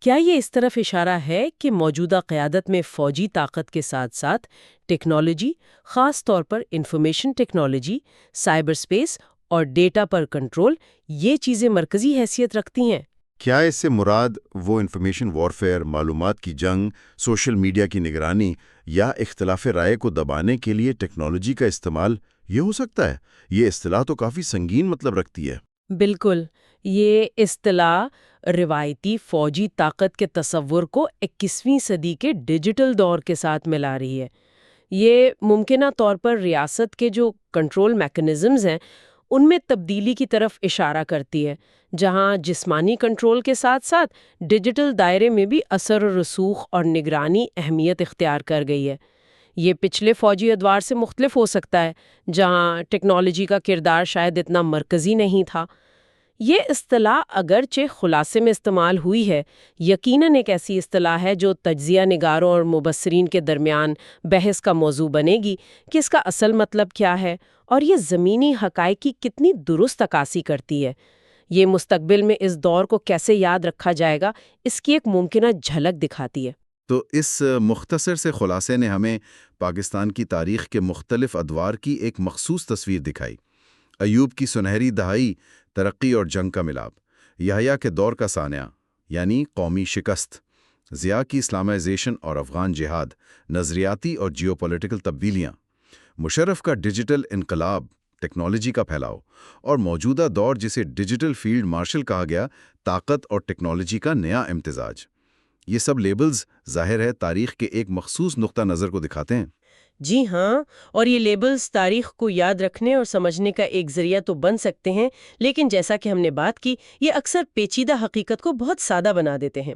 کیا یہ اس طرف اشارہ ہے کہ موجودہ قیادت میں فوجی طاقت کے ساتھ ساتھ ٹیکنالوجی، خاص طور پر انفارمیشن ٹیکنالوجی، سائبر اسپیس اور ڈیٹا پر کنٹرول، یہ چیزیں مرکزی حیثیت رکھتی ہیں؟ کیا اس سے مراد وہ انفارمیشن وارفیئر، معلومات کی جنگ، سوشل میڈیا کی نگرانی یا اختلاف رائے کو دبانے کے لیے ٹیکنالوجی کا استعمال یہ ہو سکتا ہے؟ یہ اصطلاح تو کافی سنگین مطلب رکھتی ہے۔ بالکل، یہ اصطلاح روایتی فوجی طاقت کے تصور کو 21ویں صدی کے ڈیجیٹل دور کے ساتھ ملا رہی ہے۔ یہ ممکنہ طور پر ریاست کے جو کنٹرول میکانزمز ہیں ان میں تبدیلی کی طرف اشارہ کرتی ہے، جہاں جسمانی کنٹرول کے ساتھ ساتھ ڈیجیٹل دائرے میں بھی اثر و رسوخ اور نگرانی اہمیت اختیار کر گئی ہے۔ یہ پچھلے فوجی ادوار سے مختلف ہو سکتا ہے، جہاں ٹیکنالوجی کا کردار شاید اتنا مرکزی نہیں تھا۔ یہ اصطلاح اگرچہ خلاصے میں استعمال ہوئی ہے، یقیناً ایک ایسی اصطلاح ہے جو تجزیہ نگاروں اور مبصرین کے درمیان بحث کا موضوع بنے گی کہ اس کا اصل مطلب کیا ہے اور یہ زمینی حقائق کی کتنی درست عکاسی کرتی ہے۔ یہ مستقبل میں اس دور کو کیسے یاد رکھا جائے گا، اس کی ایک ممکنہ جھلک دکھاتی ہے۔ تو اس مختصر سے خلاصے نے ہمیں پاکستان کی تاریخ کے مختلف ادوار کی ایک مخصوص تصویر دکھائی۔ ایوب کی سنہری دہائی، ترقی اور جنگ کا ملاپ، یحییٰ کے دور کا سانحہ یعنی قومی شکست، ضیاء کی اسلامائزیشن اور افغان جہاد، نظریاتی اور جیو پولیٹیکل تبدیلیاں، مشرف کا ڈیجیٹل انقلاب، ٹیکنالوجی کا پھیلاؤ، اور موجودہ دور جسے ڈیجیٹل فیلڈ مارشل کہا گیا، طاقت اور ٹیکنالوجی کا نیا امتزاج۔ یہ سب لیبلز ظاہر ہے تاریخ کے ایک مخصوص نقطہ نظر کو دکھاتے ہیں۔ جی ہاں، اور یہ لیبلز تاریخ کو یاد رکھنے اور سمجھنے کا ایک ذریعہ تو بن سکتے ہیں، لیکن جیسا کہ ہم نے بات کی، یہ اکثر پیچیدہ حقیقت کو بہت سادہ بنا دیتے ہیں۔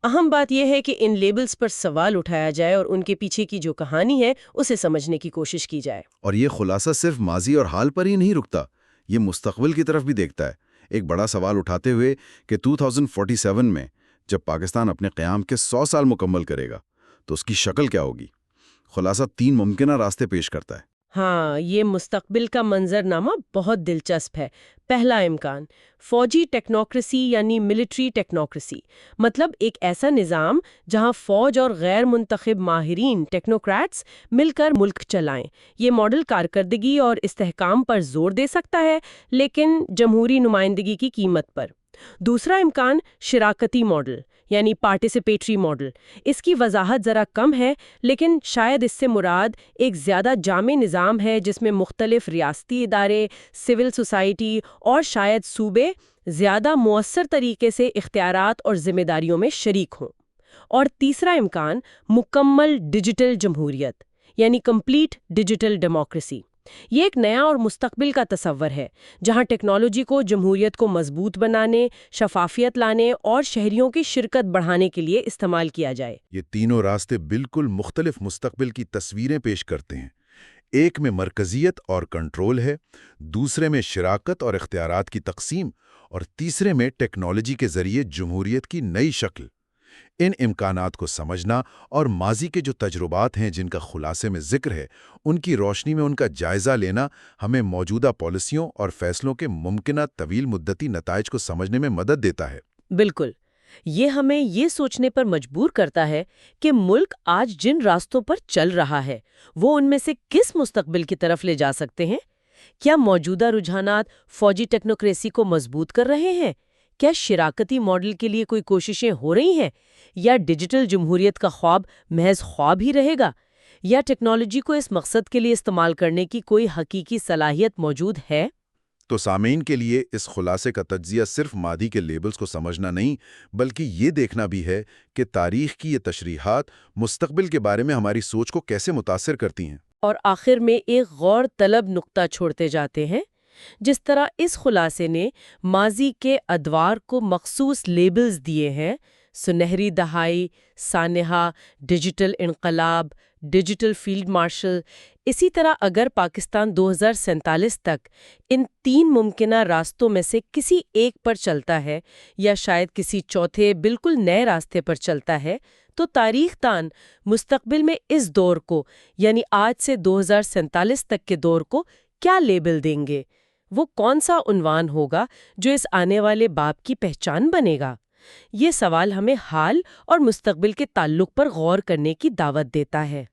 اہم بات یہ ہے کہ ان لیبلز پر سوال اٹھایا جائے اور ان کے پیچھے کی جو کہانی ہے اسے سمجھنے کی کوشش کی جائے۔ اور یہ خلاصہ صرف ماضی اور حال پر ہی نہیں رکتا، یہ مستقبل کی طرف بھی دیکھتا ہے، ایک بڑا سوال اٹھاتے ہوئے کہ 2047 میں جب پاکستان اپنے قیام کے 100 سال مکمل کرے گا تو اس کی شکل کیا ہوگی۔ خلاصہ 3 ممکنہ راستے پیش کرتا ہے۔ ہاں، یہ مستقبل کا منظرنامہ بہت دلچسپ ہے۔ پہلا امکان، فوجی ٹیکنوکریسی یعنی ملٹری ٹیکنوکریسی، مطلب ایک ایسا نظام جہاں فوج اور غیر منتخب ماہرین ٹیکنوکریٹس مل کر ملک چلائیں۔ یہ ماڈل کارکردگی اور استحکام پر زور دے سکتا ہے، لیکن جمہوری نمائندگی کی قیمت پر۔ دوسرا امکان، شراکتی ماڈل یعنی پارٹیسپیٹری ماڈل۔ اس کی وضاحت ذرا کم ہے، لیکن شاید اس سے مراد ایک زیادہ جامع نظام ہے جس میں مختلف ریاستی ادارے، سول سوسائٹی اور شاید صوبے زیادہ مؤثر طریقے سے اختیارات اور ذمہ داریوں میں شریک ہوں۔ اور تیسرا امکان، مکمل ڈیجیٹل جمہوریت یعنی کمپلیٹ ڈیجیٹل ڈیموکریسی۔ یہ ایک نیا اور مستقبل کا تصور ہے جہاں ٹیکنالوجی کو جمہوریت کو مضبوط بنانے، شفافیت لانے اور شہریوں کی شرکت بڑھانے کے لیے استعمال کیا جائے۔ یہ تینوں راستے بالکل مختلف مستقبل کی تصویریں پیش کرتے ہیں۔ ایک میں مرکزیت اور کنٹرول ہے، دوسرے میں شراکت اور اختیارات کی تقسیم، اور تیسرے میں ٹیکنالوجی کے ذریعے جمہوریت کی نئی شکل۔ ان امکانات کو سمجھنا اور ماضی کے جو تجربات ہیں جن کا خلاصے میں ذکر ہے، ان کی روشنی میں ان کا جائزہ لینا ہمیں موجودہ پالیسیوں اور فیصلوں کے ممکنہ طویل مدتی نتائج کو سمجھنے میں مدد دیتا ہے۔ بالکل، یہ ہمیں یہ سوچنے پر مجبور کرتا ہے کہ ملک آج جن راستوں پر چل رہا ہے وہ ان میں سے کس مستقبل کی طرف لے جا سکتے ہیں۔ کیا موجودہ رجحانات فوجی ٹیکنوکریسی کو مضبوط کر رہے ہیں؟ کیا شراکتی ماڈل کے لیے کوئی کوششیں ہو رہی ہیں؟ یا ڈیجیٹل جمہوریت کا خواب محض خواب ہی رہے گا؟ یا ٹیکنالوجی کو اس مقصد کے لیے استعمال کرنے کی کوئی حقیقی صلاحیت موجود ہے؟ تو سامعین کے لیے اس خلاصے کا تجزیہ صرف ماضی کے لیبلز کو سمجھنا نہیں، بلکہ یہ دیکھنا بھی ہے کہ تاریخ کی یہ تشریحات مستقبل کے بارے میں ہماری سوچ کو کیسے متاثر کرتی ہیں۔ اور آخر میں ایک غور طلب نقطہ چھوڑتے جاتے ہیں۔ جس طرح اس خلاصے نے ماضی کے ادوار کو مخصوص لیبلز دیے ہیں، سنہری دہائی، سانحہ، ڈیجیٹل انقلاب، ڈیجیٹل فیلڈ مارشل، اسی طرح اگر پاکستان 2047 تک ان 3 ممکنہ راستوں میں سے کسی ایک پر چلتا ہے یا شاید کسی چوتھے بالکل نئے راستے پر چلتا ہے، تو تاریخ دان مستقبل میں اس دور کو یعنی آج سے 2047 تک کے دور کو کیا لیبل دیں گے؟ وہ کون سا عنوان ہوگا جو اس آنے والے باب کی پہچان بنے گا؟ یہ سوال ہمیں حال اور مستقبل کے تعلق پر غور کرنے کی دعوت دیتا ہے۔